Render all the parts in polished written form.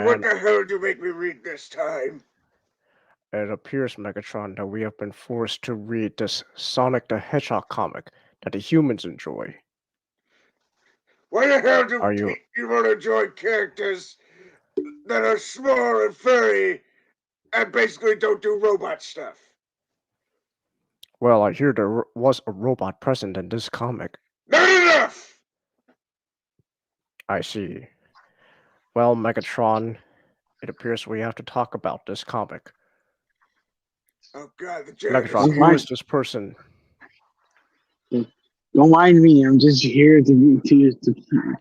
what the hell did you make me read this time? It appears, Megatron, that we have been forced to read this Sonic the Hedgehog comic that the humans enjoy. Why the hell do Are you? people enjoy characters that are small and furry and basically don't do robot stuff? Well, I hear there was a robot present in this comic. Not enough! I see. Well, Megatron, it appears we have to talk about this comic. Oh god, the Megatron, janitor's who is this person? Don't mind me. I'm just here to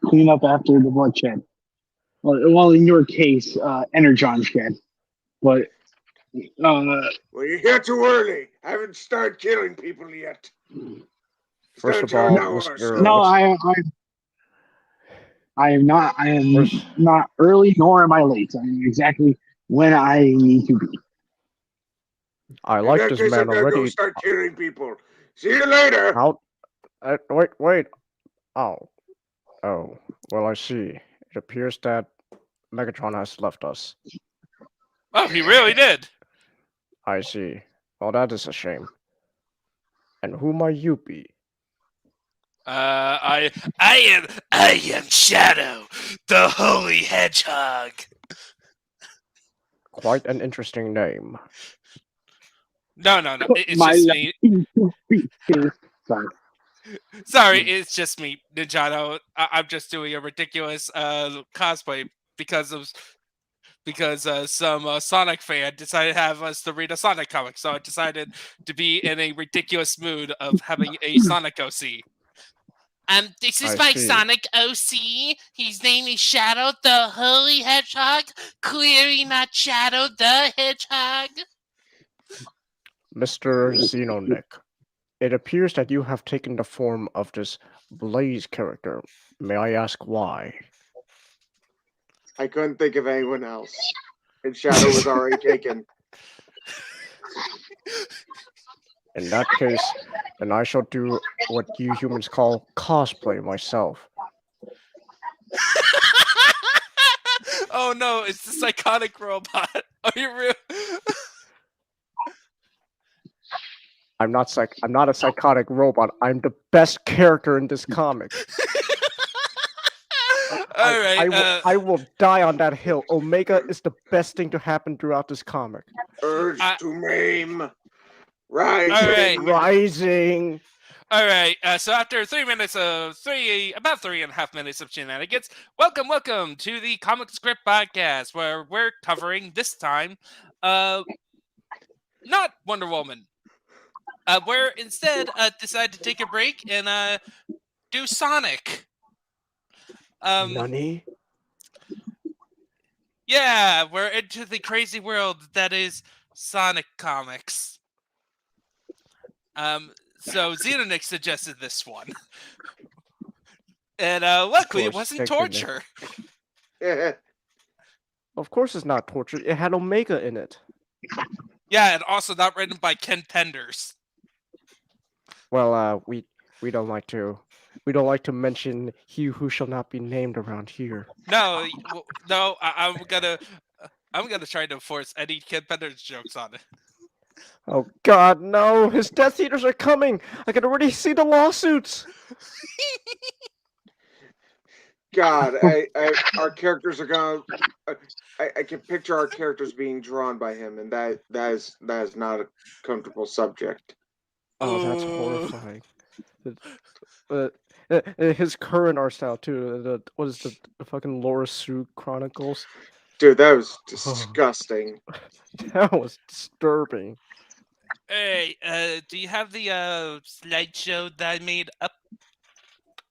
clean up after the bloodshed. Well, in your case, Energon shed. But Well, you're here too early. I haven't started killing people yet. First of all, Mr. no, I am not. I am not early, nor am I late. I am exactly when I need to be. I like this man already. Go start killing people. See you later. How? Wait. Oh. Well, I see. It appears that Megatron has left us. Oh, he really did. I see. Well, that is a shame. And who might you be? I am Shadow, the Holy Hedgehog. Quite an interesting name. No. It's just me. Sorry, it's just me, Ninjato. I'm just doing a ridiculous cosplay because some Sonic fan decided to have us to read a Sonic comic, so I decided to be in a ridiculous mood of having a Sonic OC. This is my Sonic OC. His name is Shadow the Holy Hedgehog. Clearly not Shadow the Hedgehog. Mr. Xenonic, it appears that you have taken the form of this Blaze character. May I ask why? I couldn't think of anyone else. And Shadow was already taken. In that case, then I shall do what you humans call cosplay myself. Oh no, it's the psychotic robot. Are you real? I'm not a psychotic robot. I'm the best character in this comic. I will die on that hill. Omega is the best thing to happen throughout this comic. Urge to maim. Rising. All right. Rising. All right. So after about 3.5 minutes of shenanigans, welcome to the Comic Script Podcast, where we're covering this time, not Wonder Woman. We're instead decided to take a break and do Sonic. Nani? Yeah, we're into the crazy world that is Sonic comics. So Xenonix suggested this one. And luckily it wasn't torture. Of course it's not torture. It had Omega in it. Yeah, and also not written by Ken Penders. Well, we don't like to mention he who shall not be named around here. No, I'm gonna try to force any Ken Penders jokes on it. Oh God, no! His Death Eaters are coming. I can already see the lawsuits. God, our characters are gonna. I can picture our characters being drawn by him, and that is not a comfortable subject. Oh, that's horrifying. His current art style too. What is the fucking Laura Sue Chronicles? Dude, that was disgusting. That was disturbing. Hey, do you have the slideshow that I made up?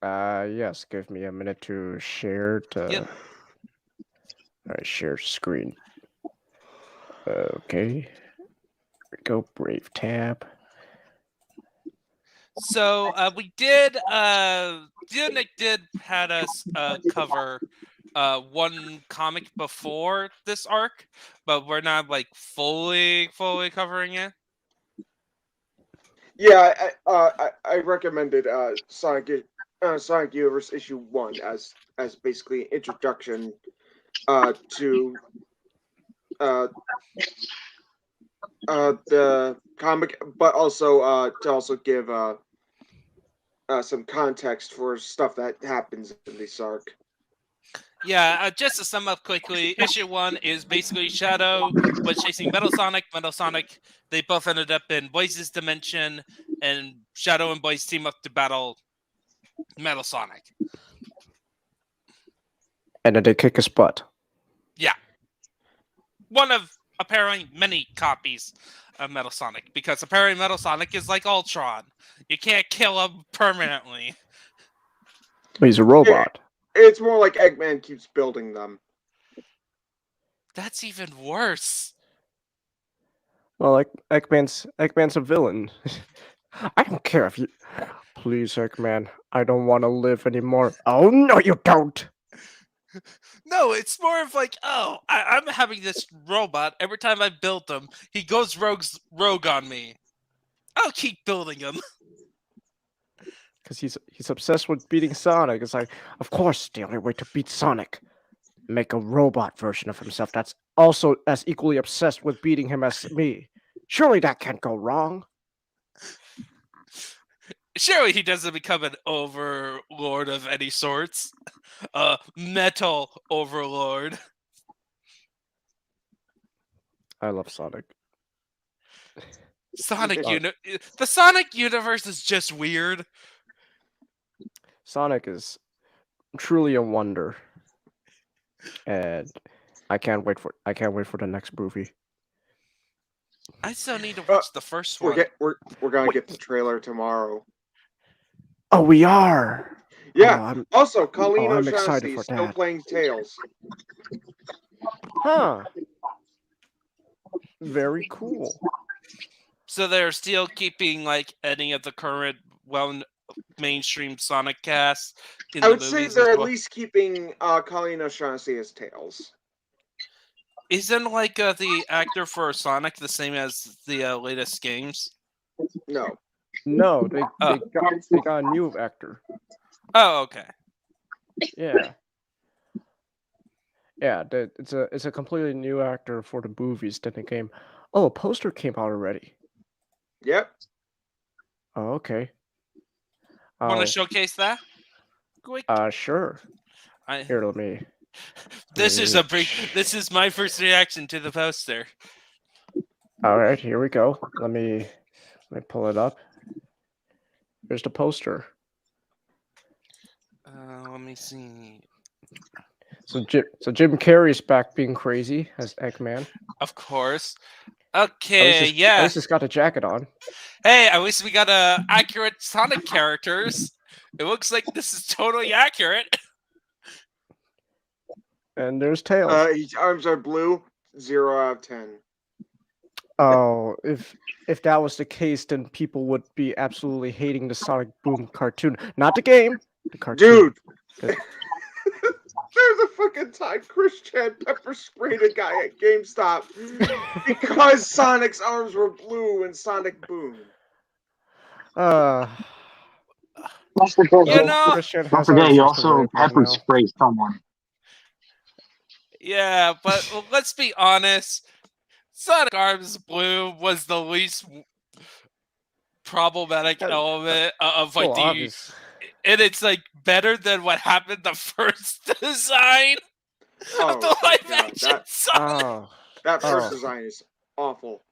Yes. Give me a minute to share. Yep. Alright, share screen. Okay. Here we go. Brave tab. So we did. Nick did had us cover one comic before this arc, but we're not like fully covering it. Yeah, I recommended Sonic Universe issue 1 as basically an introduction to the comic, but also to also give some context for stuff that happens in this arc. Yeah, just to sum up quickly, issue 1 is basically Shadow was chasing Metal Sonic. Metal Sonic, they both ended up in Boyce's dimension, and Shadow and Boyce team up to battle Metal Sonic. And then they kick his butt. Yeah. One of apparently many copies of Metal Sonic, because apparently Metal Sonic is like Ultron. You can't kill him permanently. But he's a robot. It's more like Eggman keeps building them. That's even worse. Well, like Eggman's a villain. I don't care if you. Please, Eggman, I don't want to live anymore. Oh no, you don't. No, it's more of like, oh, I'm having this robot. Every time I build him, he goes rogue on me. I'll keep building him. Because he's obsessed with beating Sonic. It's like, of course, the only way to beat Sonic, make a robot version of himself that's also as equally obsessed with beating him as me. Surely that can't go wrong. Surely he doesn't become an overlord of any sorts. Metal overlord. I love Sonic. The Sonic universe is just weird. Sonic is truly a wonder, and I can't wait for the next movie. I still need to watch the first one. We're gonna get the trailer tomorrow. Oh, we are. Yeah. Also, I'm Colleen excited O'Shaughnessy for is still that. playing Tails. Huh. Very cool. So they're still keeping like any of the current mainstream Sonic cast in I the would say movies they're as at well? least keeping Colleen O'Shaughnessy as Tails. Isn't like the actor for Sonic the same as the latest games? No. No, they got a new actor. Oh, okay. Yeah. Yeah, it's a completely new actor for the movies than the game. Oh, a poster came out already. Yep. Oh, okay. Want to showcase that? Quick. Sure. Here, let me. This is my first reaction to the poster. All right, here we go. Let me pull it up. Here's the poster. Let me see. So Jim Carrey's back being crazy as Eggman. Of course. Okay, At least he's got a jacket on. Hey, at least we got accurate Sonic characters. It looks like this is totally accurate. And there's Tails. His arms are blue. 0 out of 10. Oh, if that was the case, then people would be absolutely hating the Sonic Boom cartoon, not the game. The cartoon. Dude. There's a fucking time Chris Chan pepper sprayed a guy at GameStop because Sonic's arms were blue in Sonic Boom. Don't forget, you also pepper spray someone. Yeah, but let's be honest. Sonic Arms Blue was the least problematic element of like obvious. And it's like better than what happened the first design of the live action Sonic. That first design is awful.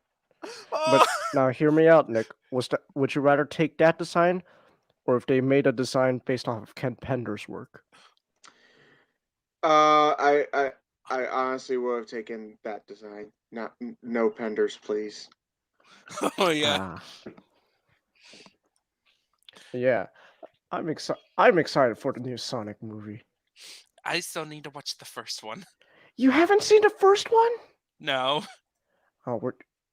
But now hear me out, Nick. Would you rather take that design, or if they made a design based off of Ken Pender's work? I honestly would have taken that design. No Penders, please. Oh yeah. Yeah. I'm excited for the new Sonic movie. I still need to watch the first one. You haven't seen the first one? No. Oh,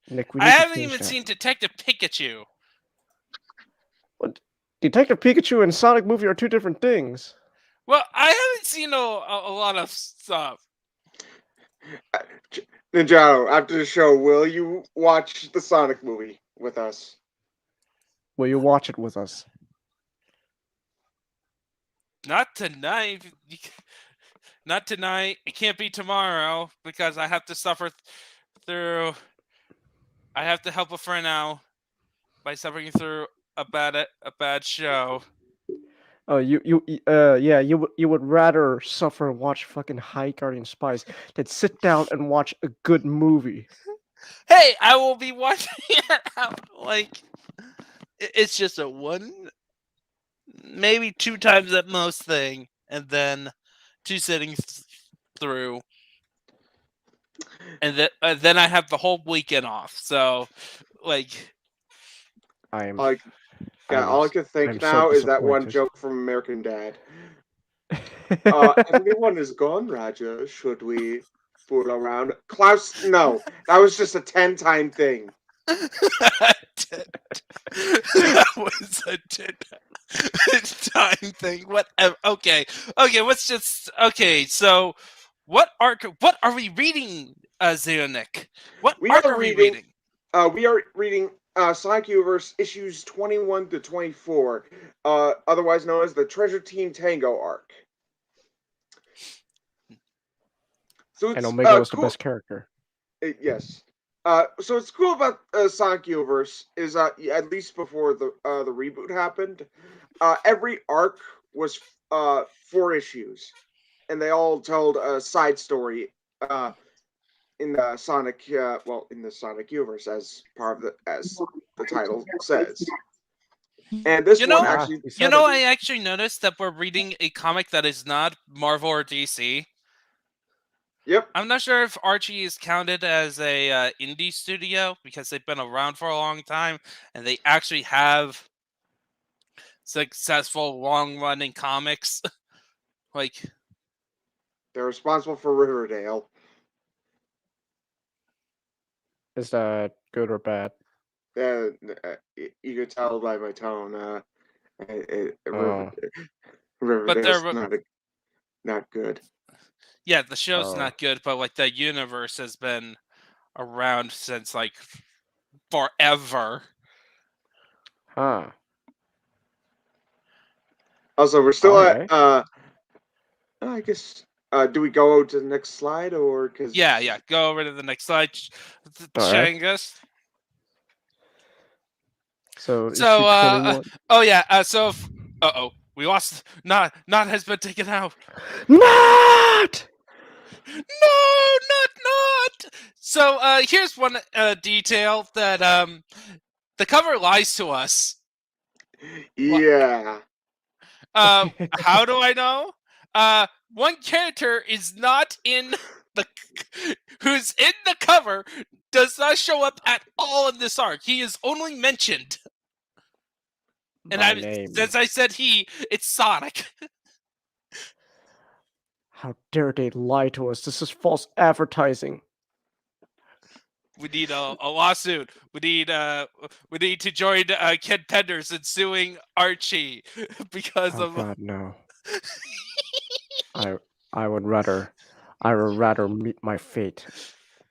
Nick. I haven't even seen Detective Pikachu. What? Detective Pikachu and Sonic movie are two different things. Well, I haven't seen a lot of stuff. Ninjago, after the show, will you watch the Sonic movie with us? Will you watch it with us? Not tonight. Not tonight. It can't be tomorrow because I have to suffer through. I have to help a friend out by suffering through a bad show. Oh, yeah, you would rather suffer and watch fucking High Guardian Spies than sit down and watch a good movie. Hey, I will be watching it out. Like, it's just a one, maybe 2 times at most thing, and then 2 sittings through, and then I have the whole weekend off. So, like, I'm Like, yeah, I'm all I s- can think I'm so now is that one disappointed. joke from American Dad. Everyone is gone, Roger. Should we fool around? Klaus, no. That was just a 10-time thing. that was a 10-time thing. Whatever. Okay. Let's just. Okay. So, what are we reading, Xeonic? What We arc are are we reading- reading? We are reading Sonic Universe issues 21 to 24, otherwise known as the Treasure Team Tango arc. So it's And Omega was the cool. best character. Yes. So what's cool about Sonic Universe is at least before the reboot happened, every arc was 4 issues, and they all told a side story in the Sonic in the Sonic Universe as the title says. And this You know- one actually I actually noticed that we're reading a comic that is not Marvel or DC. Yep. I'm not sure if Archie is counted as a indie studio because they've been around for a long time and they actually have successful long-running comics. Like, They're responsible for Riverdale. Is that good or bad? You could tell by my tone. Oh. Riverdale's they're- not good. yeah, the show's Oh. not good, but like the universe has been around since like forever. Huh. Also, we're still Alright. at. I guess. Do we go to the next slide or because? Yeah. Go over to the next slide, Alright. Shangus. So, So, issue 21. Oh yeah. We lost. Not has been taken out. Not! No, not. So here's one detail that the cover lies to us. Yeah. How do I know? One character is not in the who's in the cover does not show up at all in this arc. He is only mentioned. And My name. since I said it's Sonic. How dare they lie to us? This is false advertising. We need a lawsuit. We need to join Ken Penders in suing Archie because Oh of God, no. I would rather meet my fate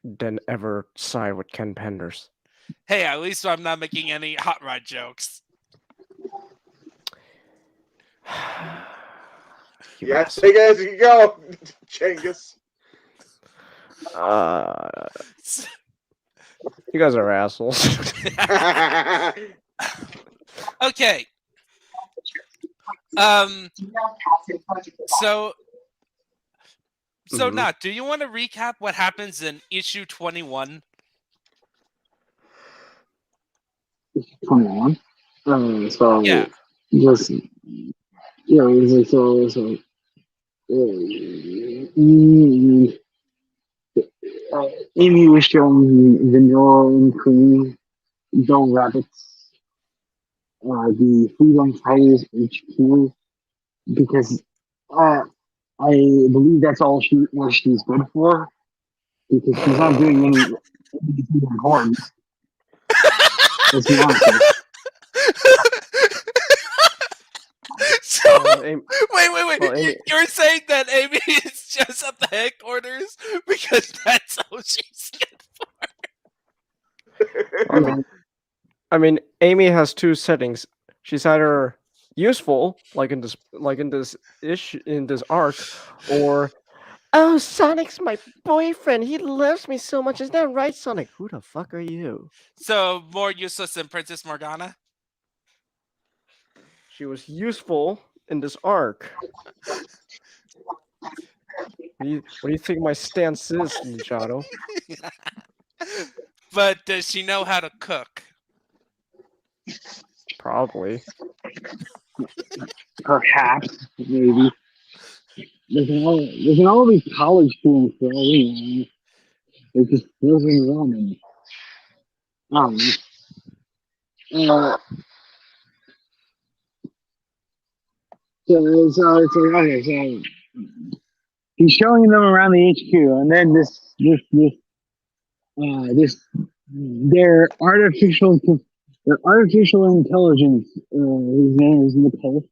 than ever side with Ken Penders. Hey, at least I'm not making any hot rod jokes. You Yeah, asshole. take it as you go, Changus. You guys are assholes. Okay. So Mhm. Nat, do you want to recap what happens in issue 21? 21. So Yeah. just it's like Amy was showing Vanilla and Cream, Bill Rabbits, the Freedom Fighters HQ, because I believe that's all what she's good for, because she's not doing anything important. Let's be honest. So, Amy- wait. well, Amy- You're saying that Amy is just at the headquarters because that's all she's good. I mean, Amy has 2 settings. She's either useful, like in this issue, in this arc, or Oh, Sonic's my boyfriend. He loves me so much. Is that right, Sonic? Who the fuck are you? So more useless than Princess Morgana. She was useful in this arc. What do you think my stance is, Luciano? But does she know how to cook? Probably. Perhaps, maybe. There's all these college students for all we know. They're just living ramen. Uh, it's like, okay, so he's showing them around the HQ, and then their artificial intelligence, his name is Nicole,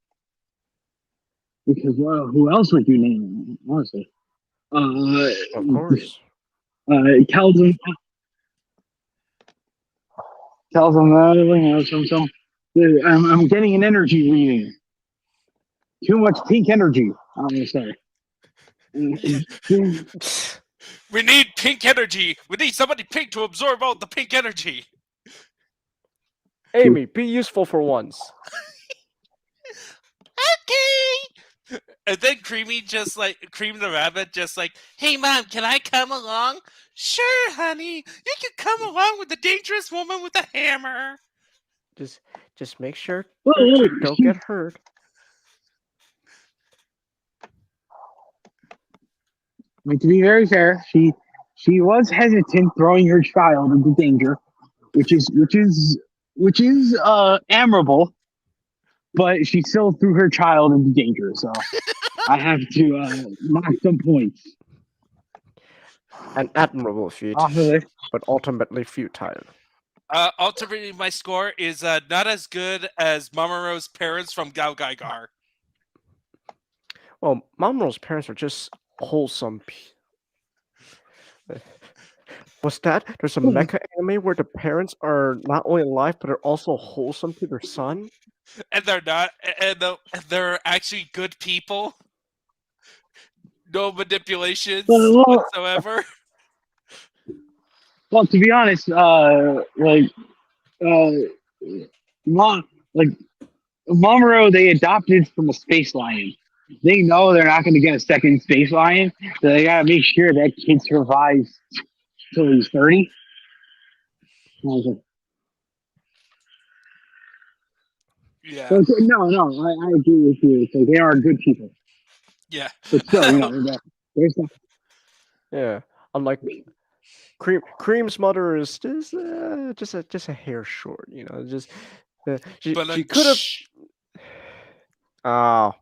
because, well, who else would you name him, honestly? Of course. Tells him I'm getting an energy reading. Too much pink energy, I'm gonna say. We need pink energy. We need somebody pink to absorb all the pink energy. Amy, be useful for once. Okay. And then Cream the rabbit, just like, hey mom, can I come along? Sure, honey. You can come along with the dangerous woman with the hammer. Just make sure Well, you don't get hurt. to be very fair, she was hesitant throwing her child into danger, which is admirable, but she still threw her child into danger. So I have to knock some points. An admirable feat, Off of it. but ultimately futile. Ultimately, my score is not as good as Mamoru's parents from Gao Gaigar. Well, Mamoru's parents are just wholesome. What's that? There's a mecha anime where the parents are not only alive, but are also wholesome to their son? And they're not, and they're actually good people. No manipulations whatsoever. Well, to be honest, Mamoru, they adopted from a space lion. They know they're not going to get a second space lion, so they got to make sure that kid survives till he's 30. Yeah. So I agree with you. So they are good people. Yeah. But still, there's some. Yeah. Unlike Cream's mother is just a hair short, she could have. Oh.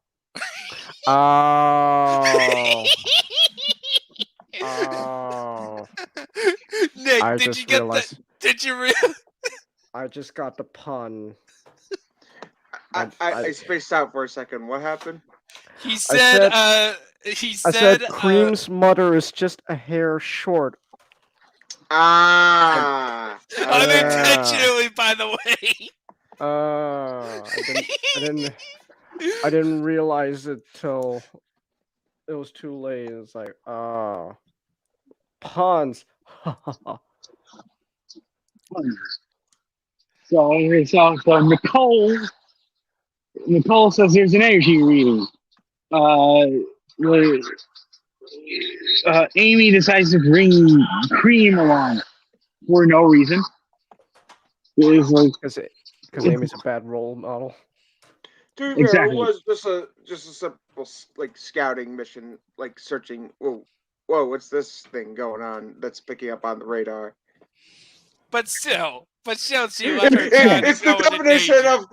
Oh. Oh. Nick, I did just you get realized. that? Did you realize? I just got the pun. I spaced out for a second. What happened? He said, I said Cream's mother is just a hair short. Unintentionally, by the way. I didn't realize it till it was too late. It's like, puns. So Nicole says there's an energy reading. Amy decides to bring Cream along for no reason. Because Amy's a bad role model. To be fair, it was just a simple scouting mission, searching. Whoa, what's this thing going on that's picking up on the radar? But still, she let her child It's go the into definition danger. of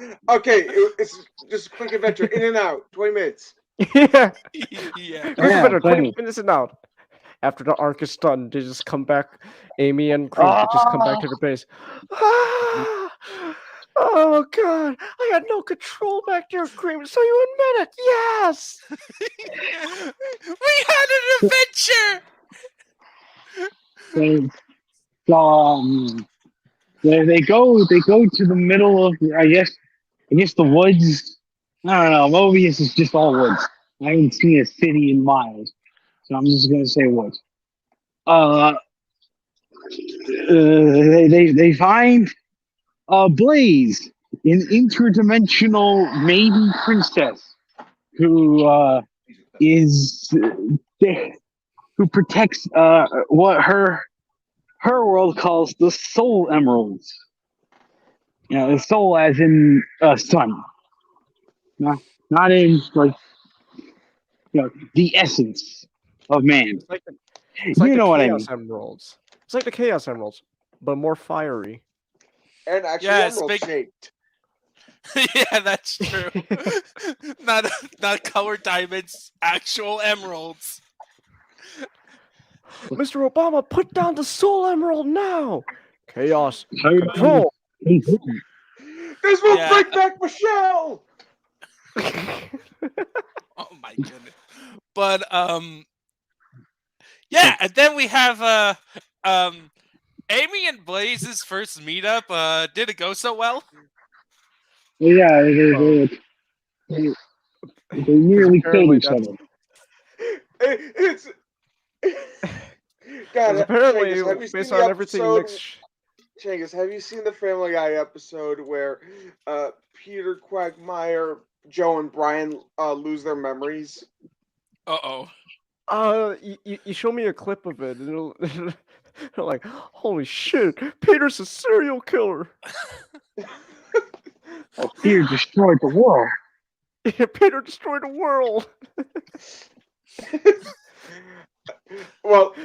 it's just a quick adventure, in and out, 20 minutes. Yeah. Yeah. Quick adventure, 20 minutes and out. After the arc is done, they just come back. Amy and Cream just come back to the base. Oh god, I had no control back there, Cream. So you admit it? Yes. We had an adventure. They go to the middle of I guess the woods. I don't know. Mobius is just all woods. I haven't seen a city in miles. So I'm just gonna say what. They find Blaze, an interdimensional maiden princess who is who protects what her world calls the soul emeralds. You know, the soul as in sun, not in like the essence of man. It's like You the know what I Chaos mean? Emeralds. It's like the Chaos Emeralds, but more fiery. And actually Yes, emerald big- shaped. Yeah, that's true. not colored diamonds, actual emeralds. Mr. Obama, put down the Soul Emerald now! Chaos control! This will Yeah. bring back Michelle. Oh my goodness. But yeah, and then we have Amy and Blaze's first meetup. Did it go so well? Yeah, they nearly killed apparently each other. It's God, Because apparently, Changus, have you based seen the on everything episode? Nick's... Changus, have you seen the Family Guy episode where Peter Quagmire, Joe, and Brian lose their memories? Uh-oh. You show me a clip of it, and it'll like, holy shit, Peter's a serial killer. Fear destroyed the world. Yeah, Peter destroyed the world. Well,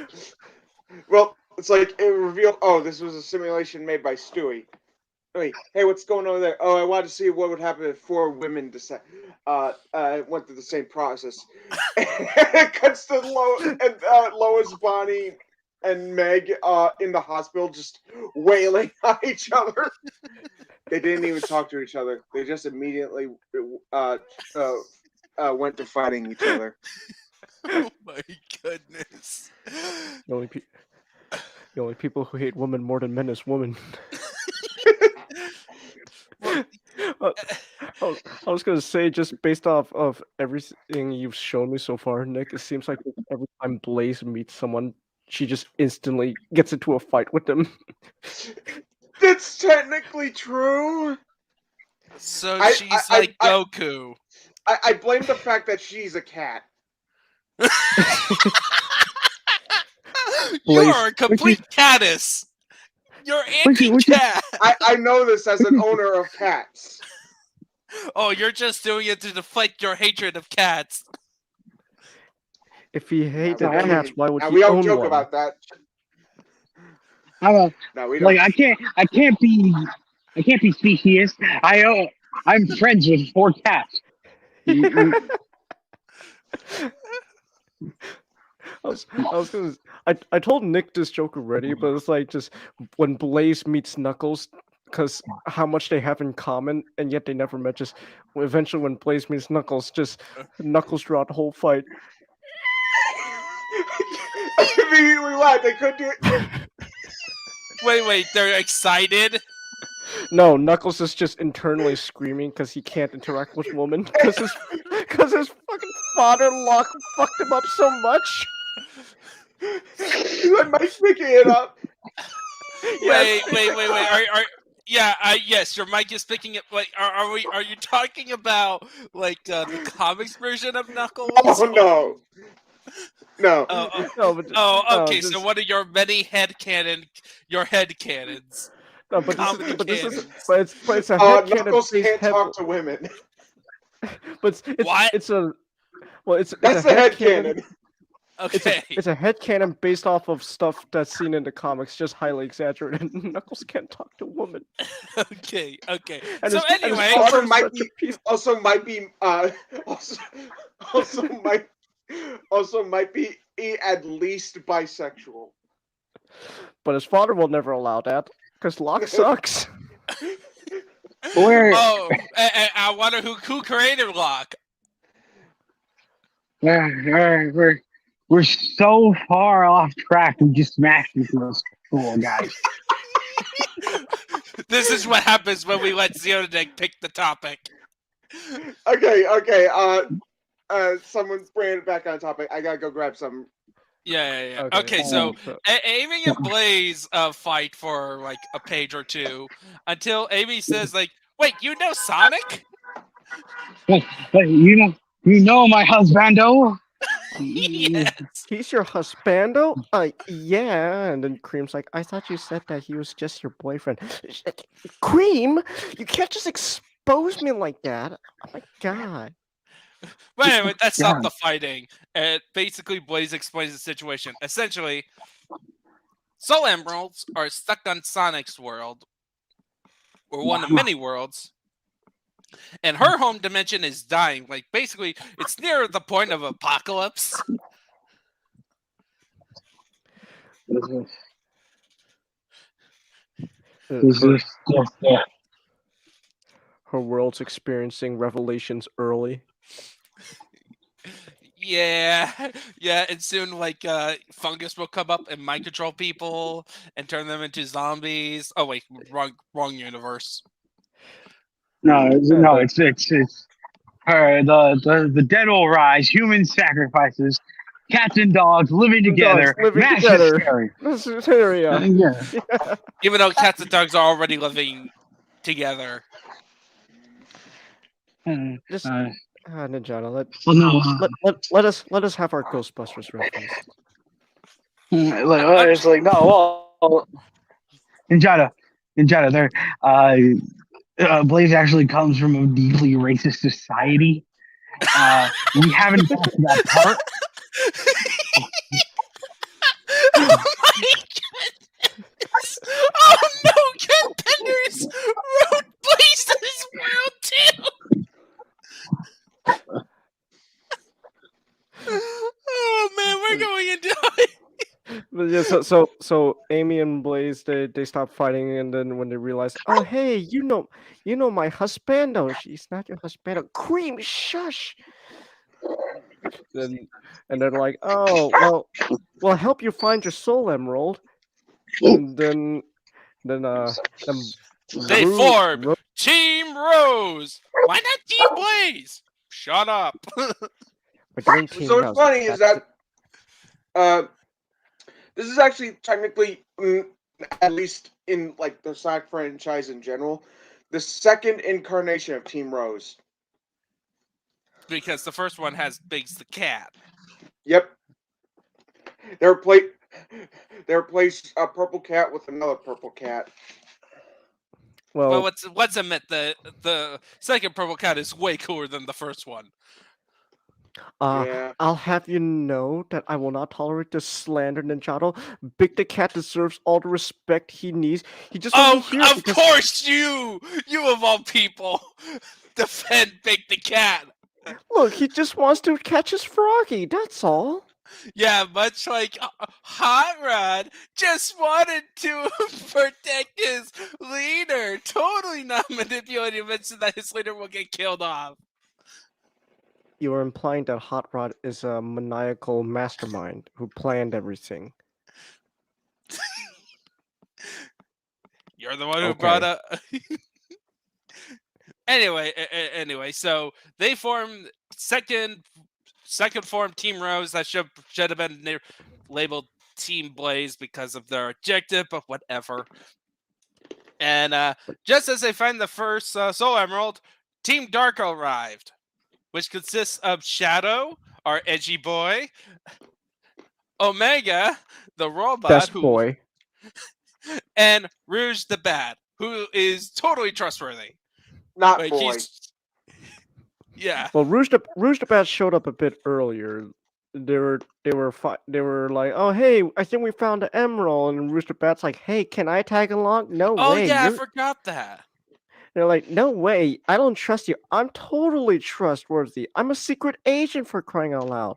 it's like it revealed. Oh, this was a simulation made by Stewie. Wait, hey, what's going on there? Oh, I wanted to see what would happen if 4 women went through the same process. It cuts to Lois, Bonnie, and Meg in the hospital just wailing on each other. They didn't even talk to each other. They just immediately went to fighting each other. Oh my goodness. The only people who hate women more than men is women. I was gonna say, just based off of everything you've shown me so far, Nick, it seems like every time Blaze meets someone, she just instantly gets into a fight with them. That's technically true. So I- she's I- like Goku. I blame the fact that she's a cat. You are a complete caddis. You're anti-cat. I know this as an owner of cats. Oh, you're just doing it to deflect your hatred of cats. If he hated Now, cats, why would now he we don't own joke one? about that. No, we don't. like I can't be speciesist. I'm friends with 4 cats. I told Nick this joke already, but it's like just when Blaze meets Knuckles, because how much they have in common, and yet they never met. Just eventually, when Blaze meets Knuckles, just Knuckles throughout the whole fight. Immediately what? They couldn't do it. Wait, they're excited? No, Knuckles is just internally screaming because he can't interact with women because his fucking father-in-law fucked him up so much. He's like, Mike's picking it up. Wait. Yes, your mic is picking it. Like, are you talking about like the comics version of Knuckles? Oh no. No. Okay. So what are your many headcannons? No, but Comedy this is cannons. but it's a headcanon Knuckles based can't talk to women. But What? it's a That's the headcanon. Okay. It's a headcanon based off of stuff that's seen in the comics, just highly exaggerated. Knuckles can't talk to women. Okay. And So his- and his anyway, father- Also might such a be piece- also might be at least bisexual. But his father will never allow that because Locke sucks. We're I wonder who created Locke. we're so far off track. We just smashed into those cool guys. This is what happens when we let Xeonix pick the topic. Okay. someone's bringing it back on topic. I gotta go grab some. Yeah. Okay, so Amy and Blaze fight for like a page or two until Amy says, like, "Wait, you know Sonic?" But you know my husbando. Yes. He's your husbando? Yeah. And then Cream's like, I thought you said that he was just your boyfriend. Cream, you can't just expose me like that. Oh my god. But anyway, that stopped God. the fighting. And basically, Blaze explains the situation. Essentially, Soul Emeralds are stuck on Sonic's world, or one of many worlds, and her home dimension is dying. Like, basically, it's near the point of apocalypse. Her, Yeah. her world's experiencing revelations early. Yeah, and soon, like, fungus will come up and mind control people and turn them into zombies. Oh wait, wrong universe. No, it's her. The dead will rise. Human sacrifices. Cats and dogs living together. Mass hysteria. Mass hysteria. Yeah. Even though cats and dogs are already living together. Just Ninjana, let us have our Ghostbusters reference. It's like no, well, Ninjana, there. Blaze actually comes from a deeply racist society. We haven't got to that part. Oh my goodness! Oh no, Contenders wrote Blaze's world too! Oh man, we're going into But yeah, so Amy and Blaze they stop fighting, and then when they realize, oh hey, you know my husbando. She's not your husbando. Cream, shush. Then and they're like, oh well, help you find your soul emerald. And then they formed Team Rose. Why not Team Blaze? Shut up. So what's funny is that this is actually technically, at least in like the Sonic franchise in general, the second incarnation of Team Rose. Because the first one has Biggs the cat. Yep. They replaced a purple cat with another purple cat. Well, let's admit the second purple cat is way cooler than the first one. Yeah. I'll have you know that I will not tolerate this slander, Ninjato. Big the cat deserves all the respect he needs. He just of course you of all people defend Big the cat. Look, he just wants to catch his froggy. That's all. Yeah, much like Hot Rod just wanted to protect his leader. Totally not manipulating him so that his leader will get killed off. You are implying that Hot Rod is a maniacal mastermind who planned everything. You're the one who brought up. Anyway, so they form second form Team Rose. That should have been labeled Team Blaze because of their objective, but whatever. And just as they find the first Soul Emerald, Team Dark arrived, which consists of Shadow, our edgy boy, Omega, the robot, best boy, and Rouge the Bat, who is totally trustworthy. Not like, boy. Yeah. Well, Rouge the Bat showed up a bit earlier. They were like, oh hey, I think we found the emerald, and Rouge the Bat's like, hey, can I tag along? No way. Oh yeah, I forgot that. They're like, no way, I don't trust you. I'm totally trustworthy. I'm a secret agent, for crying out loud.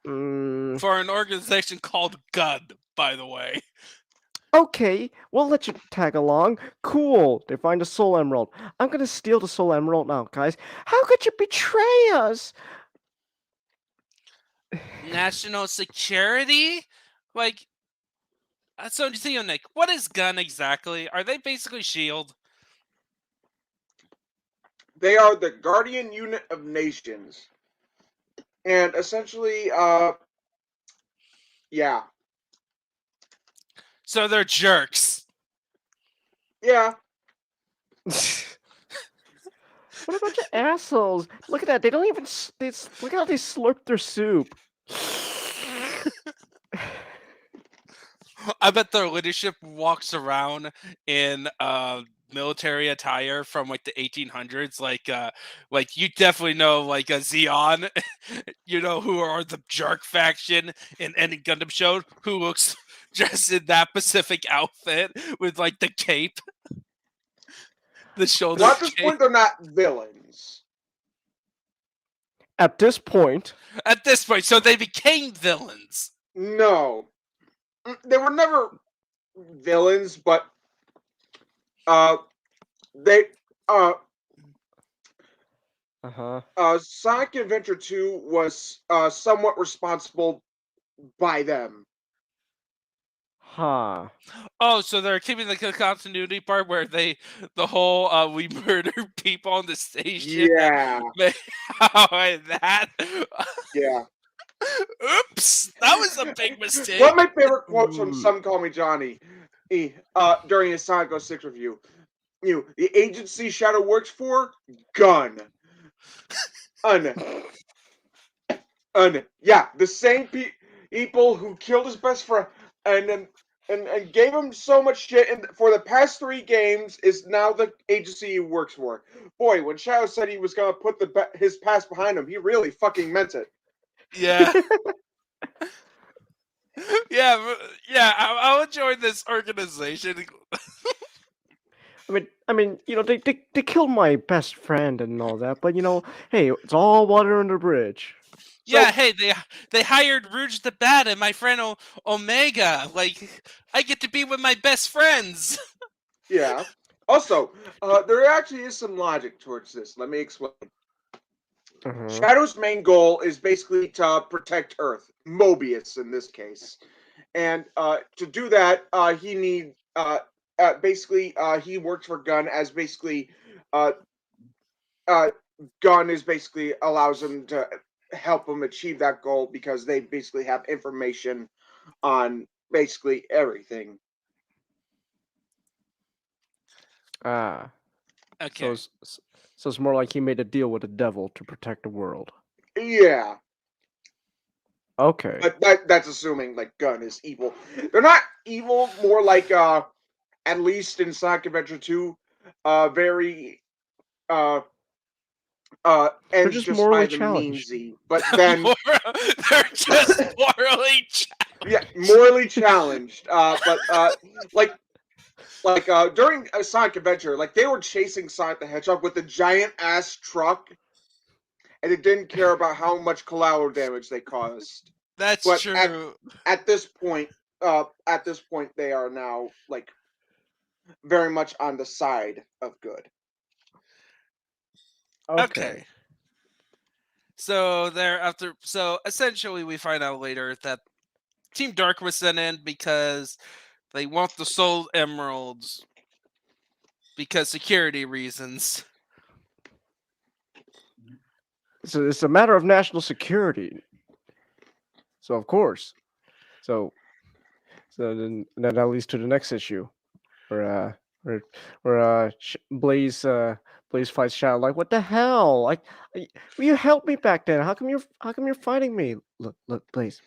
For an organization called GUD, by the way. Okay, we'll let you tag along. Cool. They find a soul emerald. I'm gonna steal the soul emerald now, guys. How could you betray us? National security? Like, so Nick, what is GUN exactly? Are they basically S.H.I.E.L.D.? They are the Guardian Unit of Nations. and essentially, yeah, So they're jerks. yeah. What a bunch of assholes! Look at that. They don't even. Look how they slurp their soup. I bet their leadership walks around in military attire from like the 1800s, like you definitely know like a Xeon, you know, who are the jerk faction in any Gundam show, who looks dressed in that Pacific outfit with like the cape, the shoulder Well, at this cape. point, they're not villains. At this point, At this point, so they became villains. No, they were never villains, but they Sonic Adventure 2 was somewhat responsible by them. huh? Oh, so they're keeping the continuity part where the whole we murder people on the station. Yeah, That. yeah. Oops, that was a big mistake. One of my favorite quotes from Some Call Me Johnny during his Sonic 06 review. The agency Shadow works for, gun. Yeah, the same people who killed his best friend and gave him so much shit for the past 3 games is now the agency he works for. Boy, when Shadow said he was gonna put his past behind him, he really fucking meant it. Yeah. Yeah. I'll join this organization. I mean, they killed my best friend and all that, but hey, it's all water under the bridge. Yeah, hey, they hired Rouge the Bat and my friend Omega. Like, I get to be with my best friends. Yeah. Also, there actually is some logic towards this. Let me explain. Shadow's main goal is basically to protect Earth, Mobius in this case, and to do that, he works for Gun as basically, Gun is basically allows him to help him achieve that goal because they basically have information on basically everything. Okay. So it's more like he made a deal with the devil to protect the world. Yeah. Okay. But that's assuming like Gun is evil. They're not evil, more like at least in Sonic Adventure 2, very ends just just morally by the challenged. meansy. But then They're just morally challenged. yeah, morally challenged. But during a Sonic Adventure, like they were chasing Sonic the Hedgehog with a giant ass truck, and it didn't care about how much collateral damage they caused. That's But true. at this point, they are now like very much on the side of good. Okay. So so essentially we find out later that Team Dark was sent in because they want the Soul Emeralds because security reasons. So it's a matter of national security. So of course. So then that leads to the next issue, where Blaze fights Shadow. Like, what the hell? Like, will you help me back then? How come you're fighting me? Look, Blaze,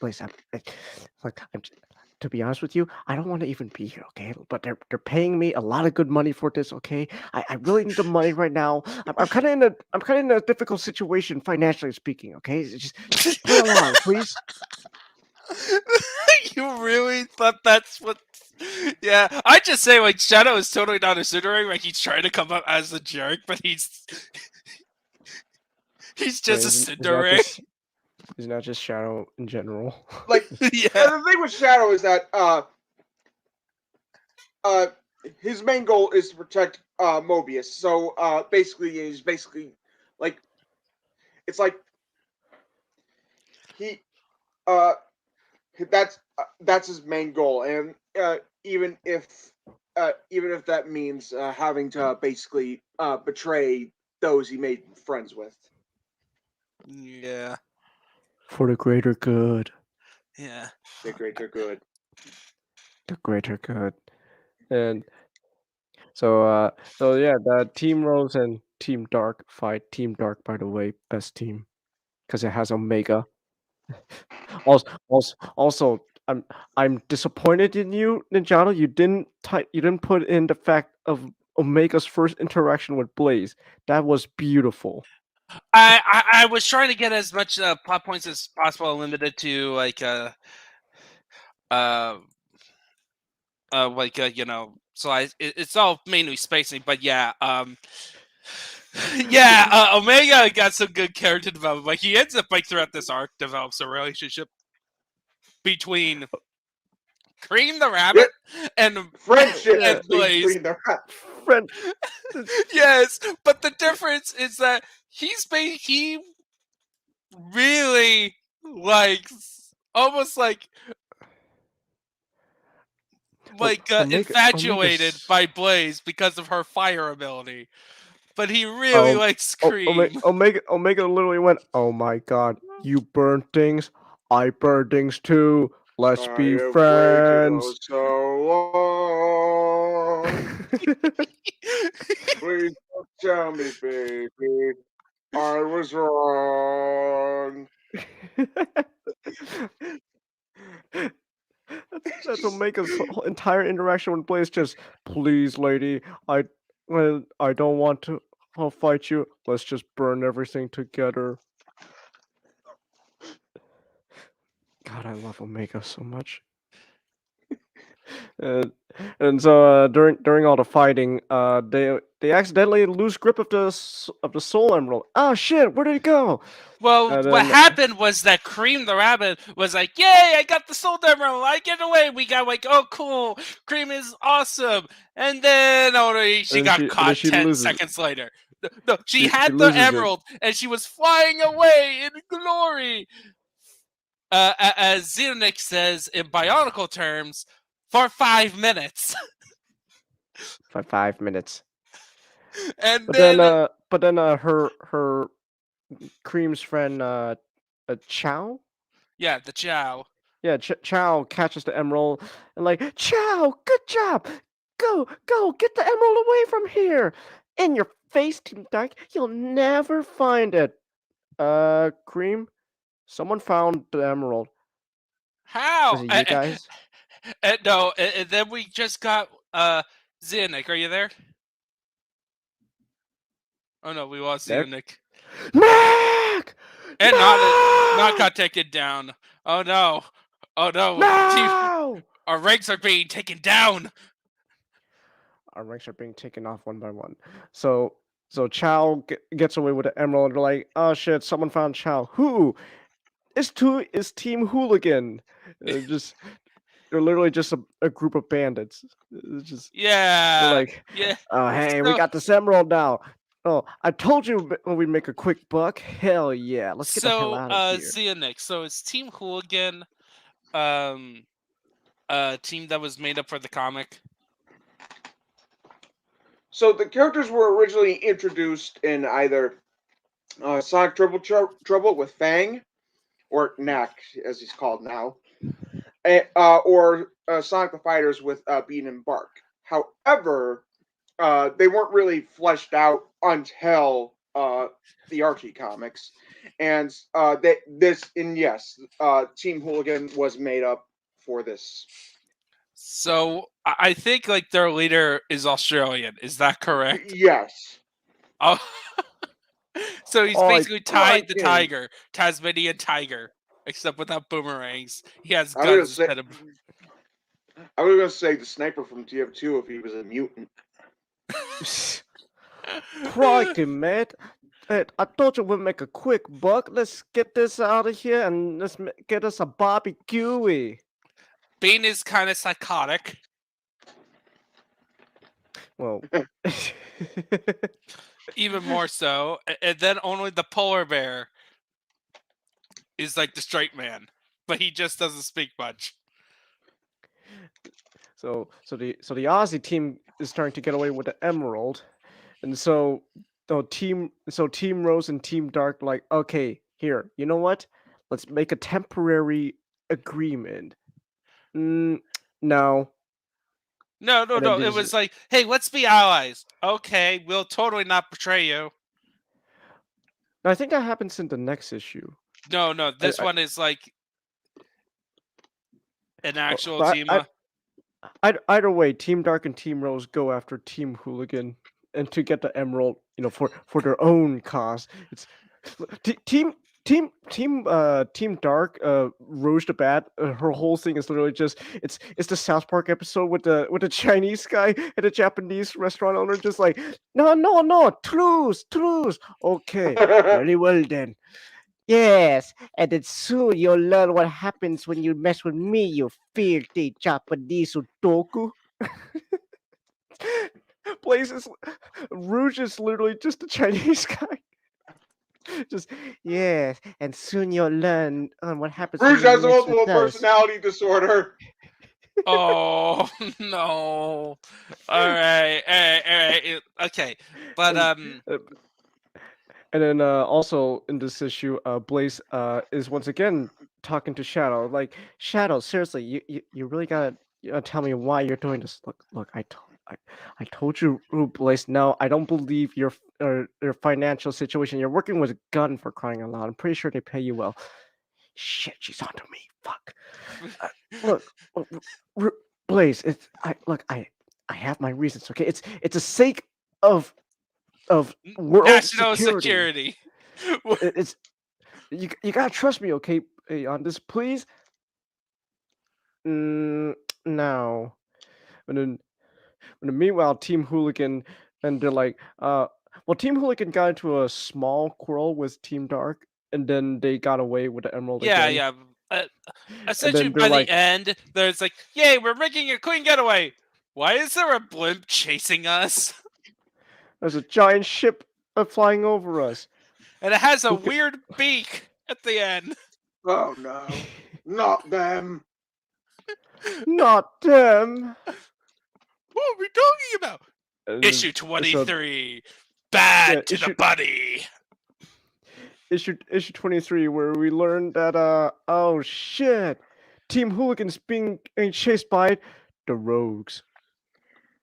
to be honest with you, I don't want to even be here, okay? But they're paying me a lot of good money for this, okay? I really need the money right now. I'm kind of in a difficult situation financially speaking, okay? Just play along, please. You really thought that's what? Yeah, I just say like Shadow is totally not insinuating like he's trying to come up as a jerk, but he's just a cinderella. He's not just Shadow in general. Like Yeah. the thing with Shadow is that his main goal is to protect Mobius. So he's like it's like he that's his main goal, and even if that means having to basically betray those he made friends with. Yeah. For the greater good. Yeah. The greater good. The greater good. And so yeah, the Team Rose and Team Dark fight. Team Dark, by the way, best team because it has Omega. Also, I'm disappointed in you, Ninjato. You didn't put in the fact of Omega's first interaction with Blaze. That was beautiful. I was trying to get as much plot points as possible, limited to like so it's all mainly spacing, but yeah, yeah, Omega got some good character development. Like he ends up like throughout this arc develops a relationship between Cream the Rabbit and Friendship Yeah. Blaze. between the Friend, Yes, but the difference is that he really likes almost like infatuated Omega's by Blaze because of her fire ability. But he really likes Cream. Omega literally went, "Oh my god, you burn things, I burn things too. Let's I be have waited oh friends." so long. Please don't tell me, baby, I was wrong. That's Omega's whole entire interaction with Blaze. Just, please, lady, I don't want to. I'll fight you. Let's just burn everything together. God, I love Omega so much. And and so during all the fighting, they accidentally lose grip of the Soul Emerald. Oh shit! Where did it go? Well, And what then happened was that Cream the Rabbit was like, "Yay! I got the Soul Emerald! I get away!" We got like, "Oh, cool! Cream is awesome!" And then she and then got she and then caught she 10 loses. seconds later. No, she She had the loses it. emerald and she was flying away in glory. As Xenonic says in Bionicle terms, for 5 minutes. For 5 minutes. And But then, then her Cream's friend Chow. yeah, the Chow. Yeah, Chow catches the emerald and like, Chow, good job. Go, get the emerald away from here. In your face, Team Dark. You'll never find it. Cream, someone found the emerald. How? Was it you guys? No, and then we just got Xenonic. Are you there? Oh no, we lost There? Xenonic. Mac! And no! not got taken down. Oh no. Oh no. No! Our ranks are being taken down. Our ranks are being taken off one by one. So Chow gets away with the emerald. And they're like, oh shit, someone found Chow. Who? It's Team Hooligan. Just they're literally just a group of bandits. It's just Yeah. they're like, Yeah. oh hey, we So- got this emerald now. Oh, I told you we'd make a quick buck. Hell yeah, let's get the hell out of here. Xenonic. So it's Team Hooligan, team that was made up for the comic. So the characters were originally introduced in either Sonic Trouble with Fang, or Knack as he's called now, or Sonic the Fighters with Bean and Bark. However, they weren't really fleshed out until the Archie comics, and Team Hooligan was made up for this. So I think like their leader is Australian. Is that correct? Yes. Oh. So he's Oh, basically like the him. tiger, Tasmanian tiger, except without boomerangs. He has I was gonna guns say- instead of. I was going to say the sniper from TF2 if he was a mutant. Crikey, mate. Hey, I thought you would make a quick buck. Let's get this out of here and let's get us a barbecue. Bean is kind of psychotic. Well, Even more so, and then only the polar bear is like the straight man, but he just doesn't speak much. so the Aussie team is starting to get away with the emerald, and so Team Rose and Team Dark like, okay, here, you know what? let's make a temporary agreement. No. No. And then It there's- was like, hey, let's be allies. Okay, we'll totally not betray you. I think that happens in the next issue. No, this I- one is like an actual but team. Either way, Team Dark and Team Rose go after Team Hooligan, and to get the emerald, for their own cause. It's Team Dark. Rose the Bat. Her whole thing is literally just it's the South Park episode with the Chinese guy and the Japanese restaurant owner, just like no, truce. Okay, very well then. Yes, and then soon you'll learn what happens when you mess with me, you filthy Japanese otaku. Places Rouge is literally just a Chinese guy. Just yes, and soon you'll learn what happens. Rouge when you has mess multiple with us. personality disorder. Oh no! All right. Okay, but And then also in this issue, Blaze is once again talking to Shadow. Like, Shadow, seriously, you really gotta tell me why you're doing this. Look, I told you, Blaze. No, I don't believe your financial situation. You're working with a gun, for crying out loud. I'm pretty sure they pay you well. Shit, she's onto me. Fuck. Look, Blaze. I have my reasons. Okay, it's a sake of world national security. security. It's you gotta trust me, okay? Hey, on this, please. No. And then meanwhile, Team Hooligan, and they're like, Team Hooligan got into a small quarrel with Team Dark, and then they got away with the emerald again. Yeah. Essentially, they're by like- the end, there's like, yay, we're making a clean getaway. Why is there a blimp chasing us? There's a giant ship flying over us. And it has a Who ca- weird beak at the end. Oh no, not them. Not them. What are we talking about? And Issue it's a- 23. Bad Yeah, to the issue- buddy. issue 23, where we learned that oh shit, Team Hooligan's being chased by the rogues,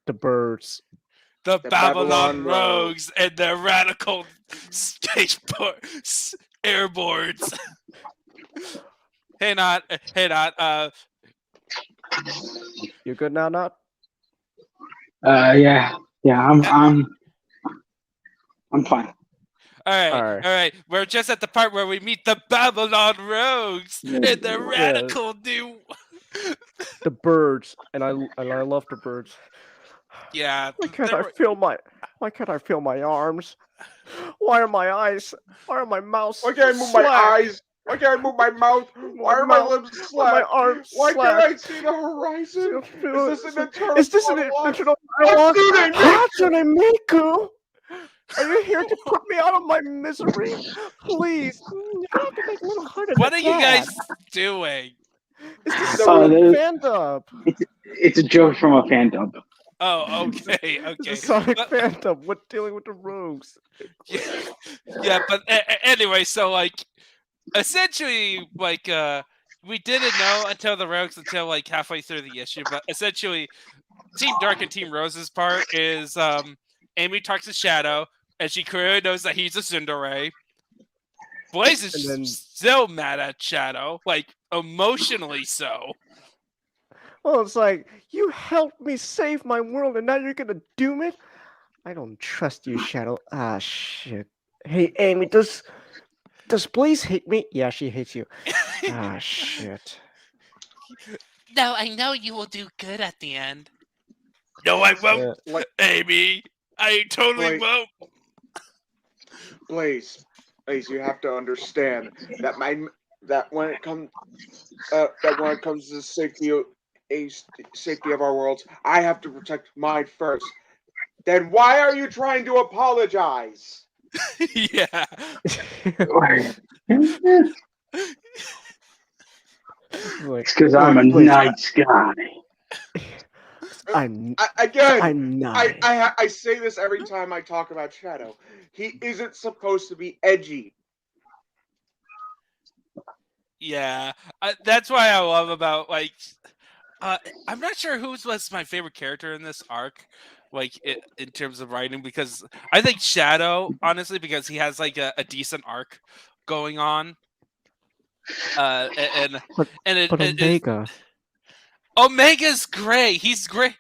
the birds. The The Babylon Babylon Rogues and their radical airboards. Hey, not. You good now, Not? Yeah, I'm fine. All Alright. right. We're just at the part where we meet the Babylon Rogues and their radical new. The birds, and I love the birds. Yeah. Why can't they're- I feel my arms? Why are my eyes? Why are my mouth? Why can't I move my slack? eyes? Why can't I move my mouth? Why are my mouth- lips Why are my slack? arms Why slack? can't I see the horizon? Is this an internal Is this an monologue? internal Hatsune monologue? Hatsune Miku! Are you here to put me out of my misery? Please, you have to make a little harder. What are than you that. guys doing? It's the Oh, Sonic there's- fan dub. It's a joke from a fan dub. Oh, okay. It's Okay. a Sonic But- fan dub. What dealing with the rogues? Yeah, but anyway, so like, essentially, like, we didn't know until the Rogues until like halfway through the issue, but essentially, Team Dark and Team Rose's part is Amy talks to Shadow, and she clearly knows that he's a tsundere. Blaze is And then- still mad at Shadow, like emotionally so. Well, it's like, you helped me save my world, and now you're gonna doom it? I don't trust you, Shadow. Ah, shit. Hey, Amy, does Blaze hate me? Yeah, she hates you. Ah, shit. No, I know you will do good at the end. No, I won't, Yeah. Amy. I totally Like- won't. Blaze, you have to understand that when it comes to the safety of our worlds, I have to protect mine first. Then why are you trying to apologize? Yeah. Like, It's because I'm a Blaze, nice guy. I'm Again, not. I say this every time I talk about Shadow. He isn't supposed to be edgy. Yeah, that's why I love about like. I'm not sure who was my favorite character in this arc, like in terms of writing, because I think Shadow, honestly, because he has like a decent arc going on. And But and but Omega, Omega's great. He's great.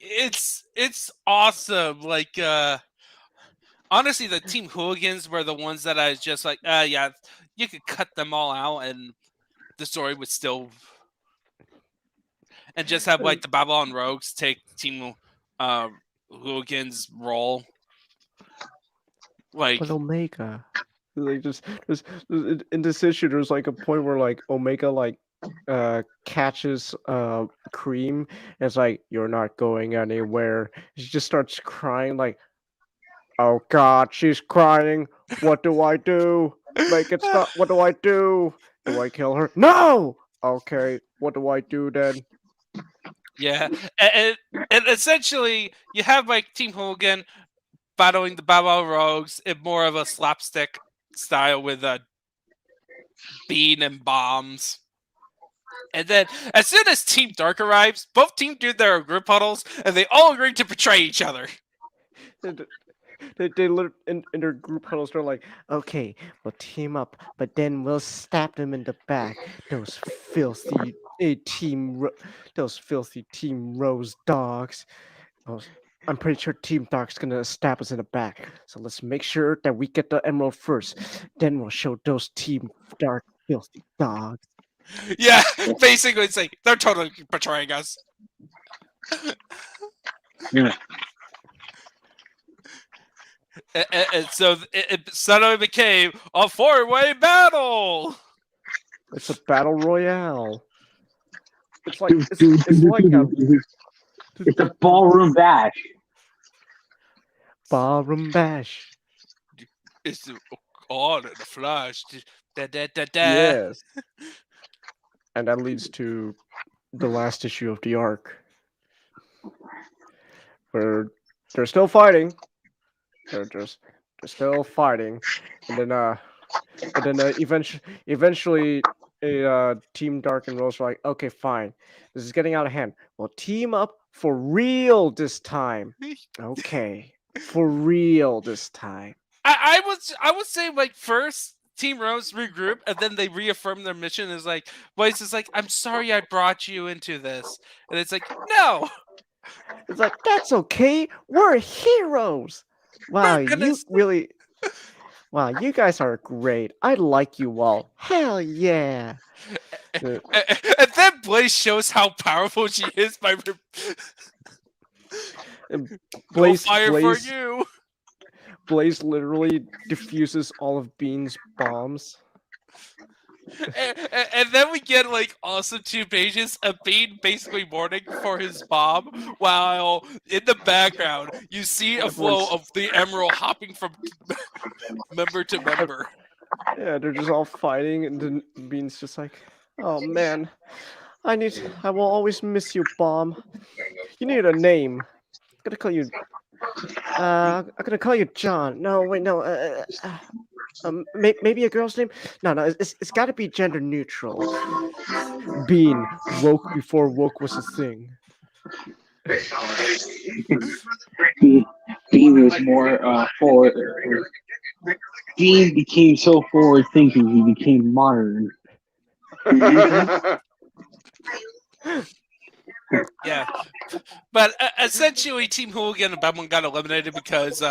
It's awesome. Like honestly, the Team Hooligans were the ones that I was just like, yeah, you could cut them all out and the story would still, and just have like the Babylon Rogues take Team uh, Hooligans role. Like, but Omega, like just in this issue, there's like a point where like Omega like catches Cream and it's like, you're not going anywhere. She just starts crying like, oh God, she's crying. What do I do? Make it stop. What do I do? Do I kill her? No. Okay. What do I do then? yeah, and essentially you have like Team Hooligan battling the Babylon Rogues in more of a slapstick style with bean and bombs. And then, as soon as Team Dark arrives, both teams do their group huddles, and they all agree to betray each other. They in their group huddles, they're like, okay, we'll team up, but then we'll stab them in the back. Those filthy those filthy Team Rose dogs. I'm pretty sure Team Dark's gonna stab us in the back. So let's make sure that we get the emerald first. Then we'll show those Team Dark filthy dogs. Yeah, basically, it's like they're totally betraying us. Yeah. And so it suddenly became a four-way battle. It's a battle royale. It's like it's like a It's a ballroom bash. ballroom bash. It's on in the flash. Da, da, da, da. Yes. And that leads to the last issue of the arc, where they're still fighting. They're still fighting, and then eventually, Team Dark and Rose are like, okay, fine, this is getting out of hand. We'll team up for real this time. Okay, for real this time. I would say like first Team Rose regroup and then they reaffirm their mission is like Blaze is like, I'm sorry I brought you into this. And it's like, no. It's like, that's okay. We're heroes. Wow, We're gonna wow, you guys are great. I like you all. Hell yeah. and then Blaze shows how powerful she is by Blaze, fire Blaze, for you. Blaze literally diffuses all of Bean's bombs. And then we get like awesome 2 pages of Bean basically mourning for his bomb, while in the background you see a flow of the emerald hopping from member to member. Yeah, they're just all fighting, and then Bean's just like, oh man, I will always miss you, Bomb. You need a name. I'm gonna call you John. No, wait, no. Maybe a girl's name? No, it's got to be gender neutral. Bean, woke before woke was a thing. Dean was more forward. Dean became so forward thinking he became modern. Yeah, but essentially, Team Hooligan and Babylon got eliminated because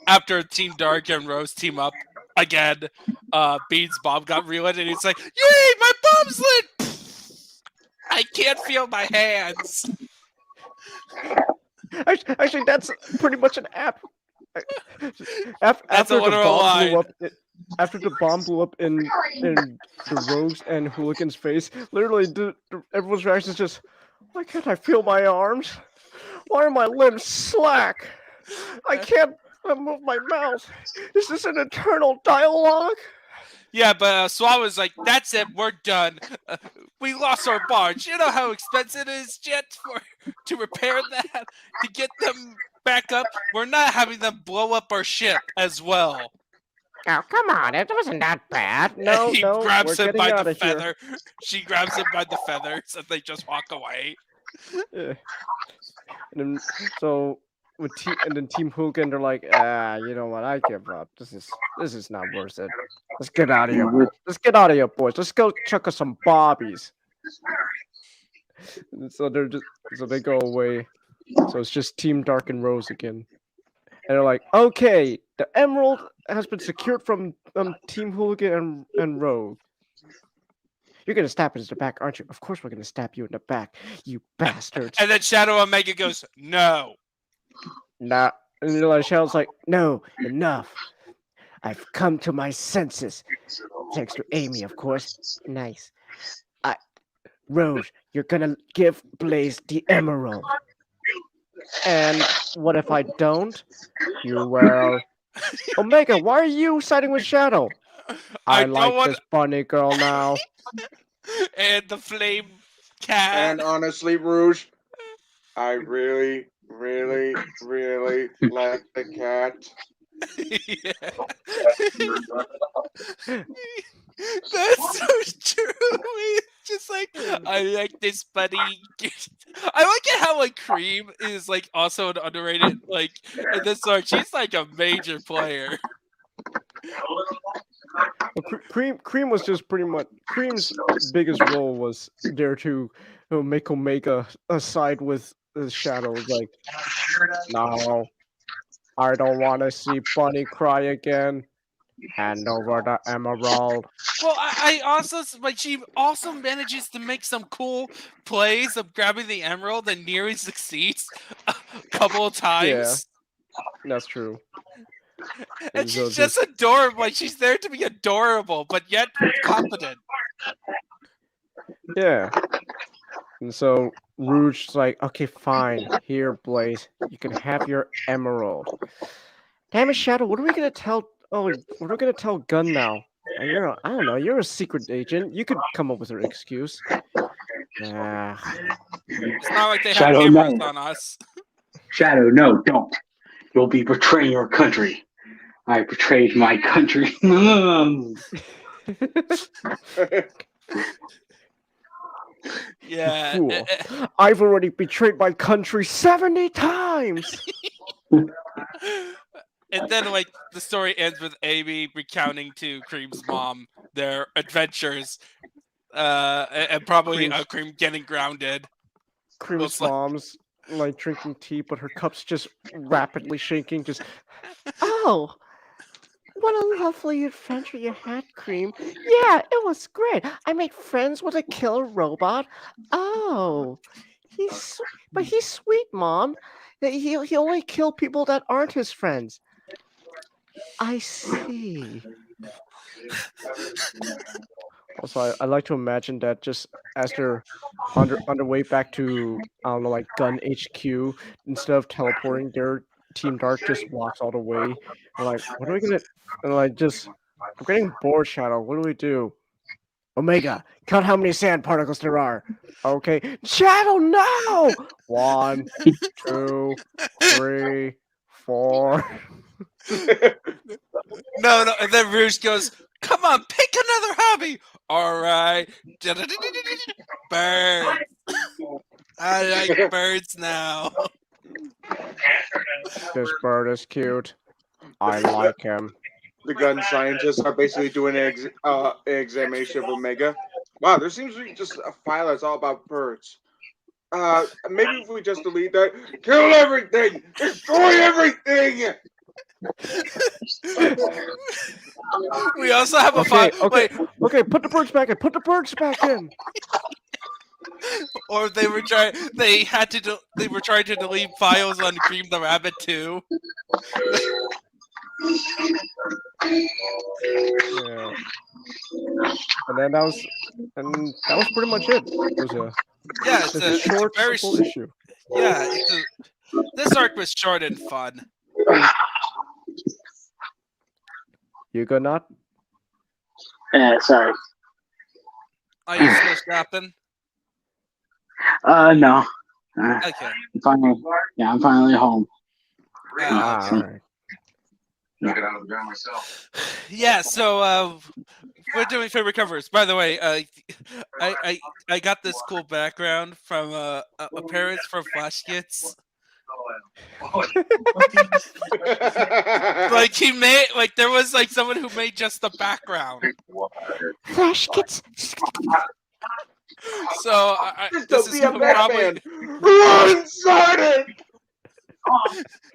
after Team Dark and Rose team up again, Bean's bomb got relit, and it's like, "Yay, my bomb's lit! I can't feel my hands." Actually, that's pretty much an app. After the bomb blew up, after the bomb blew up in the Rogues and Hooligan's face, literally, everyone's reaction is just, why can't I feel my arms? Why are my limbs slack? I can't move my mouth. Is this an eternal dialogue? Yeah, but Swab was like, "That's it, we're done. We lost our barge. You know how expensive it is, Jet, to repair that, to get them back up. We're not having them blow up our ship as well." Oh, come on! It wasn't that bad. No, he no, grabs we're him getting by out the of here. feather. She grabs him by the feathers, and they just walk away. Yeah. And then, so and then Team Hooligan, they're like, you know what? I give up. This is not worth it. Let's get out of here. Let's get out of here, boys. Let's go chuck us some bobbies. And so they go away. So it's just Team Dark and Rose again. And they're like, okay, the emerald has been secured from Team Hooligan and Rogue. You're gonna stab us in the back, aren't you? Of course we're gonna stab you in the back, you bastards. And then Shadow Omega goes, no. Nah. And Shadow's like, no, enough. I've come to my senses. Thanks to Amy, of course. Nice. Rose, you're gonna give Blaze the emerald. And what if I don't? You will. Omega, why are you siding with Shadow? I like this bunny girl now. And the flame cat. And honestly, Rouge, I really, really, really like the cat. That's so true. It's just like I like this buddy. I like it how like Cream is like also an underrated like in this arc. She's like a major player. Well, Cream was just pretty much Cream's biggest role was there to make Omega side with the Shadow. Like, no, I don't want to see Bunny cry again. Hand over the emerald. Well, I also like she also manages to make some cool plays of grabbing the emerald and nearly succeeds a couple of times. Yeah, that's true. And she's just adorable. Like she's there to be adorable, but yet competent. Yeah. And so Rouge's like, okay, fine. Here, Blaze, you can have your emerald. Damn it, Shadow, what are we gonna tell? Oh, what are we gonna tell Gun now? I don't know. You're a secret agent. You could come up with an excuse. It's not like they Shadow, have cameras no. on us. Shadow, no, don't. You'll be betraying your country. I betrayed my country. Yeah. Fool. I've already betrayed my country 70 times. And then, like, the story ends with Amy recounting to Cream's mom their adventures, and probably Cream getting grounded. Cream's mom's like drinking tea, but her cup's just rapidly shaking. Just, oh, what a lovely adventure you had, Cream. Yeah, it was great. I made friends with a killer robot. Oh, he's sweet, Mom. He only kill people that aren't his friends. I see. Also, I like to imagine that just as they're on their way back to, I don't know, like Gun HQ, instead of teleporting, their Team Dark just walks all the way. And like, what are we gonna? And like, I'm getting bored, Shadow. What do we do? Omega, count how many sand particles there are. Okay, Shadow, no! 1, 2, 3, 4. No, and then Rouge goes, come on, pick another hobby. All right. Birds. I like birds now. This bird is cute. I like him. The gun scientists are basically doing an examination of Omega. Wow, there seems to be just a file that's all about birds. Maybe if we just delete that, kill everything, destroy everything. We also have a file. Okay, put the birds back in. Put the birds back in. Or they were trying. They were trying to delete files on Cream the Rabbit too. Yeah. And then that was pretty much it. It was a short, very simple issue. Yeah, this arc was short and fun. You good, not? Sorry. Are you still strapping? No. Okay. I'm finally home. All right. Yeah, so we're doing favorite covers. By the way, I got this cool background from appearance from Flash Kids. Like he made there was someone who made just the background. Flash Kids. So this is Dystopia probably Batman. Run, Sonic!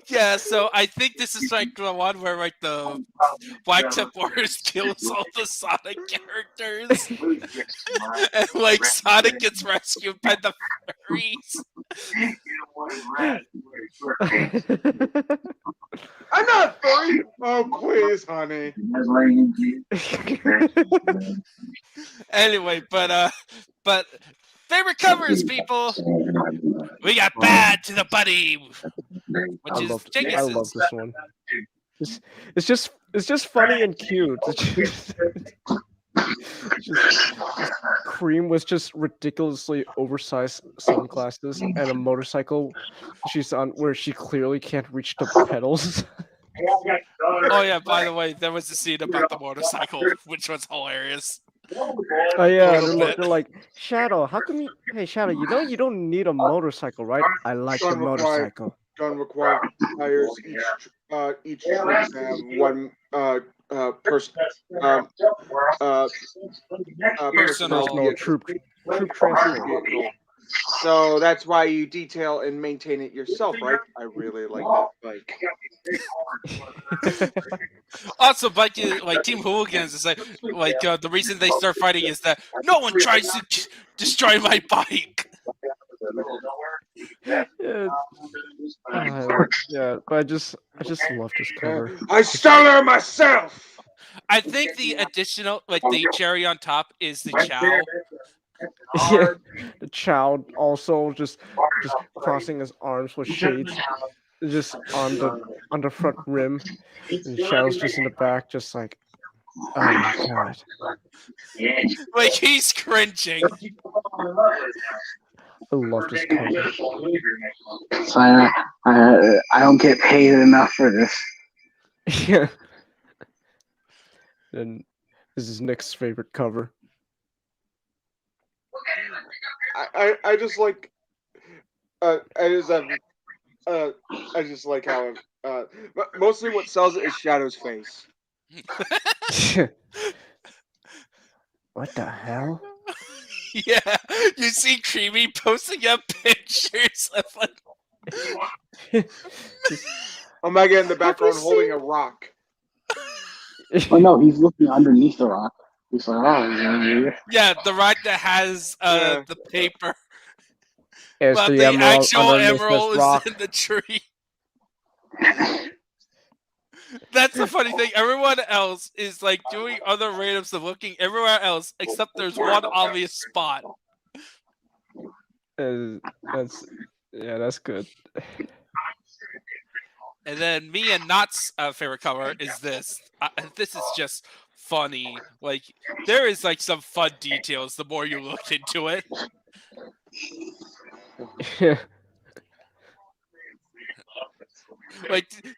yeah. So I think this is the one where the Black Tip Wars kills all the Sonic characters, and Sonic gets rescued by the fairies. I'm not furry. Oh, please, honey. Anyway, but favorite covers, people. We got Bad to the Buddy, which I is love Jingus's. this one. It's just funny and cute. Cream was just ridiculously oversized sunglasses and a motorcycle she's on where she clearly can't reach the pedals. Oh yeah, by the way, there was a scene about the motorcycle, which was hilarious. Oh yeah, little bit. they're like, Shadow, how come you? Hey Shadow, you don't need a motorcycle, right? I like the Don't require- motorcycle. Don't require tires. Each troops have one person. Personal No, troop transport. vehicle. So that's why you detail and maintain it yourself, right? I really like that bike. Also, Team Hooligans is the reason they start fighting is that no one tries to destroy my bike. Yeah, but I just love this cover. I stole her myself. I think the additional the cherry on top is the Chow. Yeah, the child also just crossing his arms with shades, just on the front rim, and Chow's just in the back, just oh my god. He's cringing. I love this cover. So I don't get paid enough for this. Yeah. And this is Nick's favorite cover. I just like I just like how mostly what sells it is Shadow's face. What the hell? Yeah, you see Creamy posting up pictures of Omega in the background holding a rock. Oh no, he's looking underneath the rock. He's like, oh, yeah, the rock that has the paper. It's But the the emerald actual underneath emerald this is rock. in the tree. That's the funny thing. Everyone else is doing other random stuff, looking everywhere else except there's one obvious spot. That's good. And then me and Knott's favorite cover is this. This is just funny. There is some fun details the more you look into it.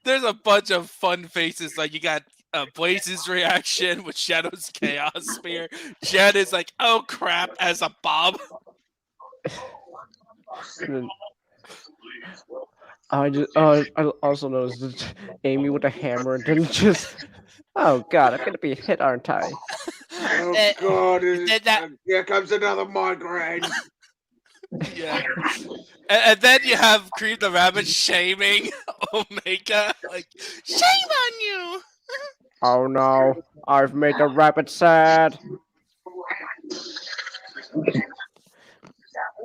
There's a bunch of fun faces. You got Blaze's reaction with Shadow's Chaos Spear. Jen is oh crap, as a bomb. I also noticed that Amy with a hammer and then just, oh god, I'm gonna be hit, aren't I? Oh god, here comes another migraine. Yeah. And then you have Cream the Rabbit shaming Omega. Shame on you! Oh no, I've made the rabbit sad.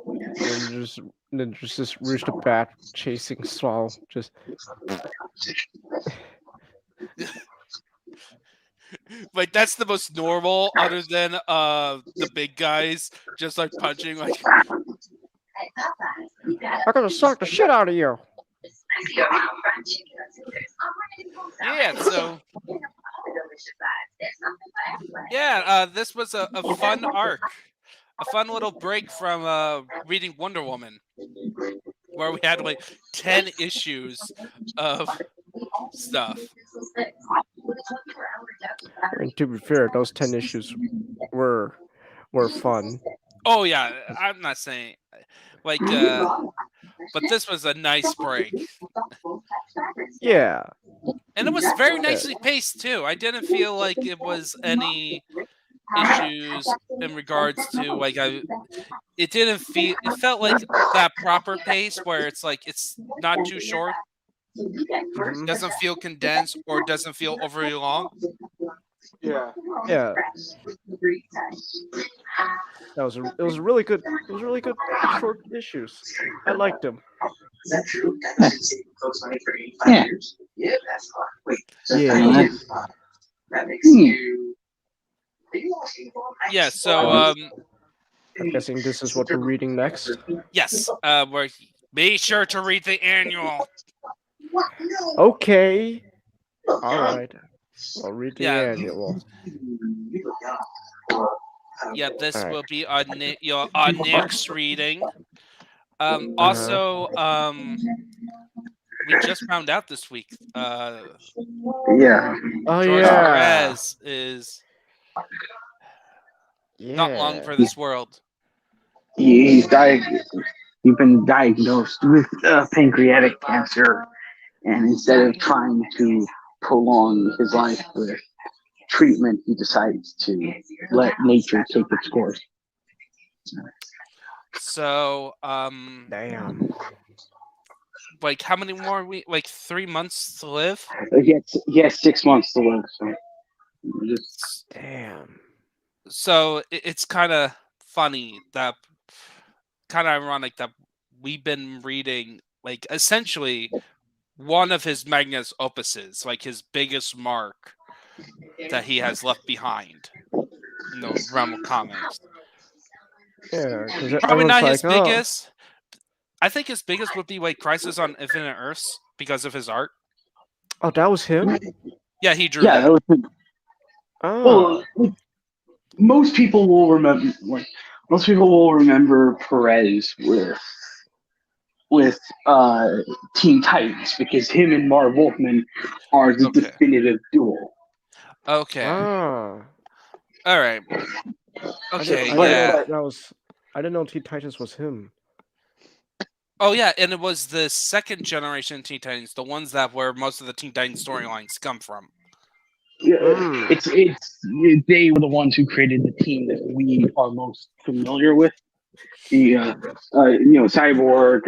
And then just this Rooster Bat chasing Swallow. Just. That's the most normal, other than the big guys just punching I'm gonna suck the shit out of you. Yeah, so this was a fun arc. A fun little break from reading Wonder Woman, where we had 10 issues of stuff. And to be fair, those 10 issues were fun. Oh yeah, I'm not saying like, but this was a nice break, Yeah. and it was very nicely paced too. I didn't feel like it was any issues in regards to like it didn't feel. It felt like that proper pace where it's like it's not too short, Mhm. doesn't feel condensed, or doesn't feel overly long. Yeah. Yeah. It was really good. It was really good short issues. I liked them. Yeah. Yeah. Yeah. So I'm guessing this is what we're reading next. yes, we're be sure to read the annual. Okay. All right. I'll read the Yeah. annual. Yeah, this Alright. will be our next reading. Also, we just found out this week. Yeah. Oh George yeah. Perez is Yeah. not long for this world. He's been diagnosed with pancreatic cancer, and instead of trying to prolong his life with treatment, he decides to let nature take its course. So, Damn. like, how many more like 3 months to live? He has 6 months to live. So just Damn. So it's kind of funny that, kind of ironic that we've been reading like essentially one of his magnus opuses, like his biggest mark that he has left behind in the realm of comics. Yeah, because Probably everyone's not like, his biggest. I think his biggest would be like Crisis on Infinite Earths because of his art. oh, that was him. Yeah, he drew yeah. that. That was, Oh, well, most people will remember. Most people will remember Perez with Teen Titans because him and Marv Wolfman are the Okay. definitive duo. Okay. ah. All right. I Okay. didn't know Yeah. that was. I didn't know Teen Titans was him. Oh yeah, and it was the second generation Teen Titans, the ones that where most of the Teen Titans storylines come from. Yeah, Mm. it's they were the ones who created the team that we are most familiar with. The Cyborg,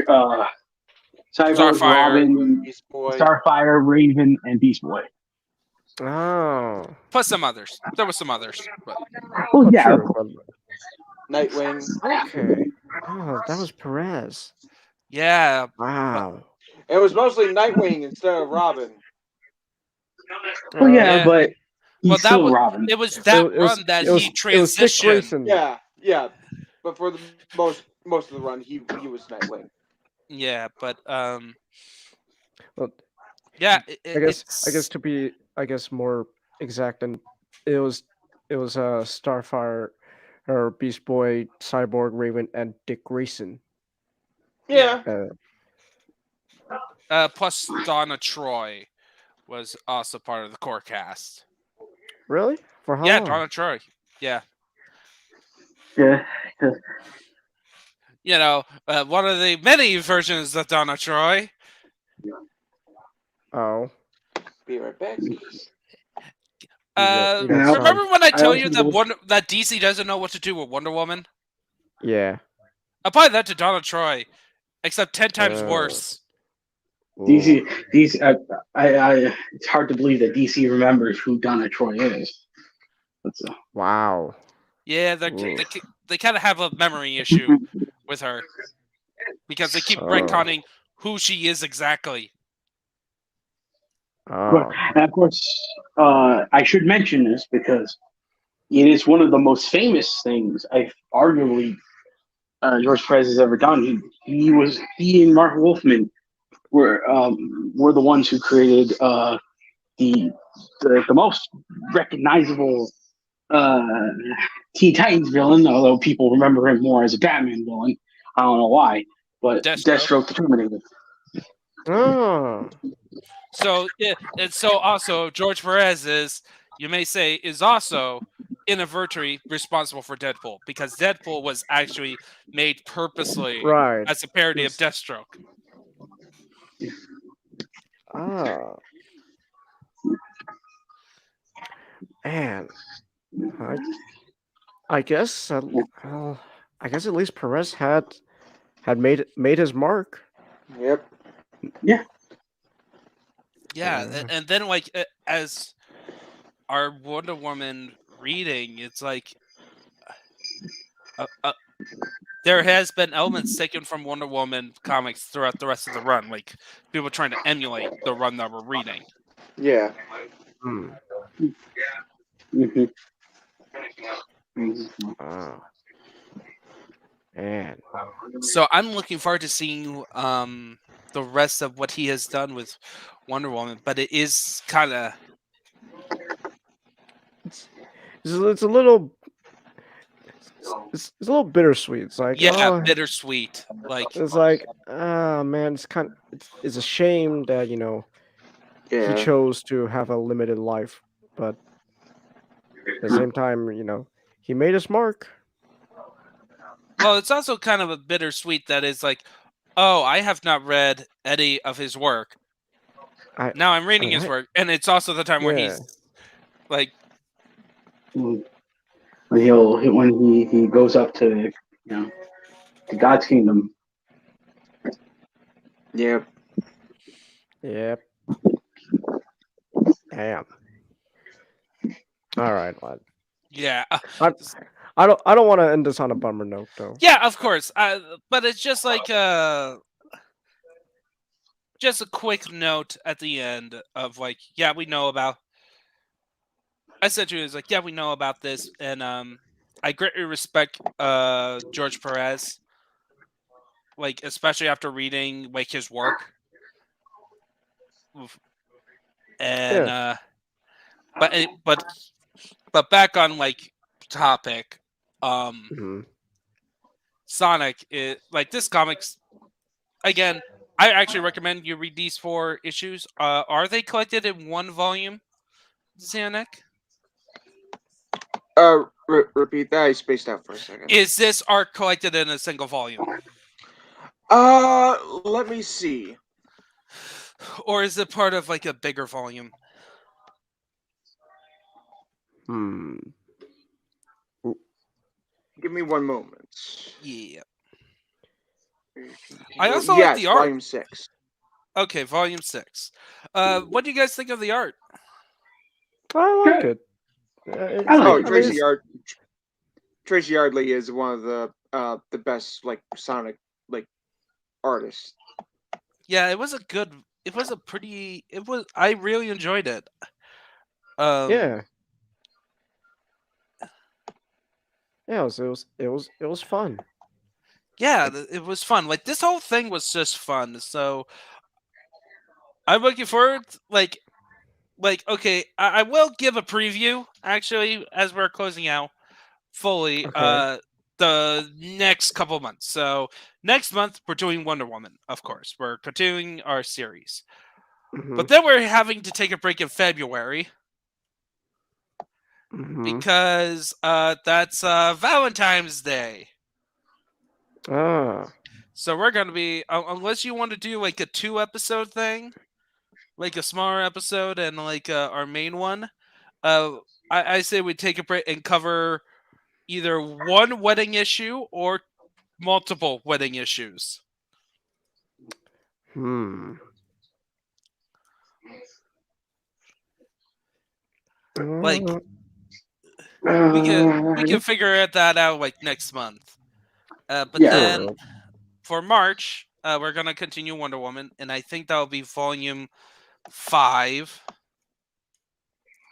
Starfire. Robin, Beast Boy. Starfire, Raven, and Beast Boy. Oh. Plus some others. There was some others. But Oh Oh, yeah, true. But, Nightwing. okay. Oh, that was Perez. yeah. Wow. It was mostly Nightwing instead of Robin. oh yeah, Yeah. but he's Well, that still was Robin. it was that It was- run that it was- he It was Dick transitioned. Grayson. Yeah. But for the most of the run, he was Nightwing. Yeah, but Well, yeah. I guess to be more exact, and it was Starfire, or Beast Boy, Cyborg, Raven, and Dick Grayson. Yeah. Plus Donna Troy was also part of the core cast. Really? For how Yeah, long? Donna Troy. Yeah. Yeah, You know, one of the many versions of Donna Troy. Oh. Be right back. You got Remember when I tell also you that DC doesn't know what to do with Wonder Woman? Yeah. Apply that to Donna Troy, except 10 times worse. DC. It's hard to believe that DC remembers who Donna Troy is. Wow. Yeah, they kind of have a memory issue with her because they keep retconning who she is exactly. Oh. And of course, I should mention this because it is one of the most famous things I've arguably George Perez has ever done. He and Mark Wolfman were the ones who created the most recognizable Teen Titans villain, although people remember him more as a Batman villain. I don't know why, but Deathstroke the Terminator. Oh. So yeah, and so also George Perez is, you may say, is also inadvertently responsible for Deadpool, because Deadpool was actually made purposely Right. as a parody of It's- Deathstroke. Ah, and I guess I guess at least Perez had made his mark. Yep. Yeah, Uh, and then like as our Wonder Woman reading, it's like there has been elements taken from Wonder Woman comics throughout the rest of the run, like people trying to emulate the run that we're reading. Yeah. hmm. Mm-hmm. Ah, and So I'm looking forward to seeing the rest of what he has done with Wonder Woman, but it is kind of it's a little it's a little bittersweet. It's like bittersweet. Like it's like man, it's a shame that he Yeah. chose to have a limited life, but at the same time, he made his mark. well, it's also kind of a bittersweet that is like, oh, I have not read any of his work. I Now I'm reading mean, his work, and it's also the time where yeah. he's like, When he goes up to to God's kingdom. Yep. Yep. Damn. All right, lad. yeah, I don't want to end this on a bummer note though. yeah, of course. But it's just like just a quick note at the end of like, yeah, we know about. Essentially, it's like, yeah, we know about this, and I greatly respect George Perez, like especially after reading like his work, and Yeah. but back on like topic, Mhm. Sonic is like this comics again. I actually recommend you read these 4 issues. Are they collected in one volume, Sonic? Repeat that. I spaced out for a second. Is this arc collected in a single volume? Let me see. Or is it part of like a bigger volume? Hmm. Give me one moment. Yeah. I also like Yes, the art. volume 6. Okay, volume 6. What do you guys think of the art? I like it. I like Oh, it. Tracy it's- Yard. Tracy Yardley is one of the best like Sonic like artists. Yeah, it was a good. It was a pretty. It was. I really enjoyed it. Yeah. Yeah. It was fun. Yeah, it was fun. Like this whole thing was just fun. So I'm looking forward. Okay, I will give a preview actually as we're closing out fully. Okay. The next couple months. So next month we're doing Wonder Woman. Of course, we're continuing our series. Mhm. But then we're having to take a break in February Mhm. because that's Valentine's Day. Ah. So we're gonna be unless you want to do like a 2-episode thing, like a smaller episode and like our main one. I say we take a break and cover either one wedding issue or multiple wedding issues. Hmm. Like Uh, we can figure that out like next month. But Yeah. then for March, we're gonna continue Wonder Woman, and I think that'll be volume 5.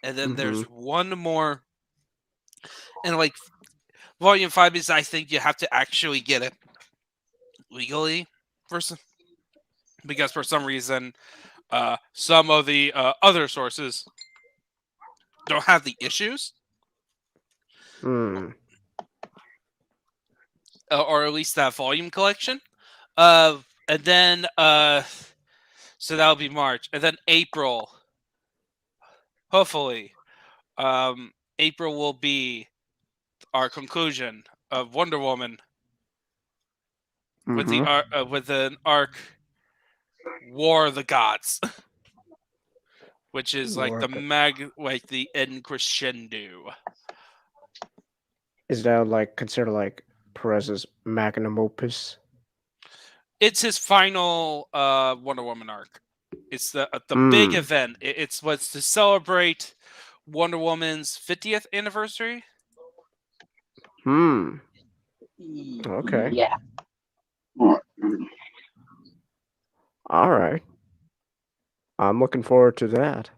And then there's one more, and like volume 5 is I think you have to actually get it legally because for some reason, some of the other sources don't have the issues, Hmm. or at least that volume collection. And then So that'll be March, and then April. Hopefully, April will be our conclusion of Wonder Woman with the Mhm. with an arc, War of the Gods, which is like War the of the- like the end crescendo. Is that like considered like Perez's magnum opus? It's his final Wonder Woman arc. It's the big Mm. event. It's what's to celebrate Wonder Woman's 50th anniversary. Hmm. Okay. Yeah. All right. I'm looking forward to that.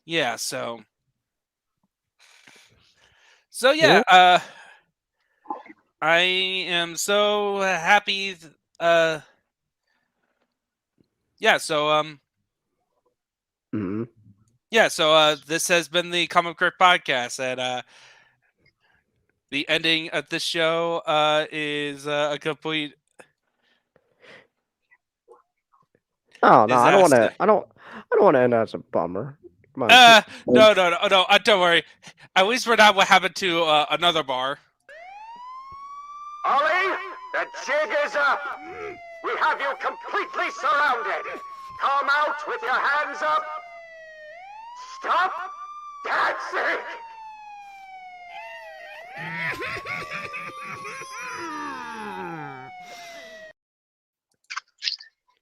Yeah, so Yeah. yeah, I am so happy. Yeah, so Hmm. yeah, so this has been the Comic Crypt podcast, and the ending of this show is a complete Oh no, I don't want disaster. to. I don't want to end as a bummer. Come on. No, don't worry. At least we're not what happened to another bar. Ollie, the jig is up. We have you completely surrounded. Come out with your hands up. Stop dancing.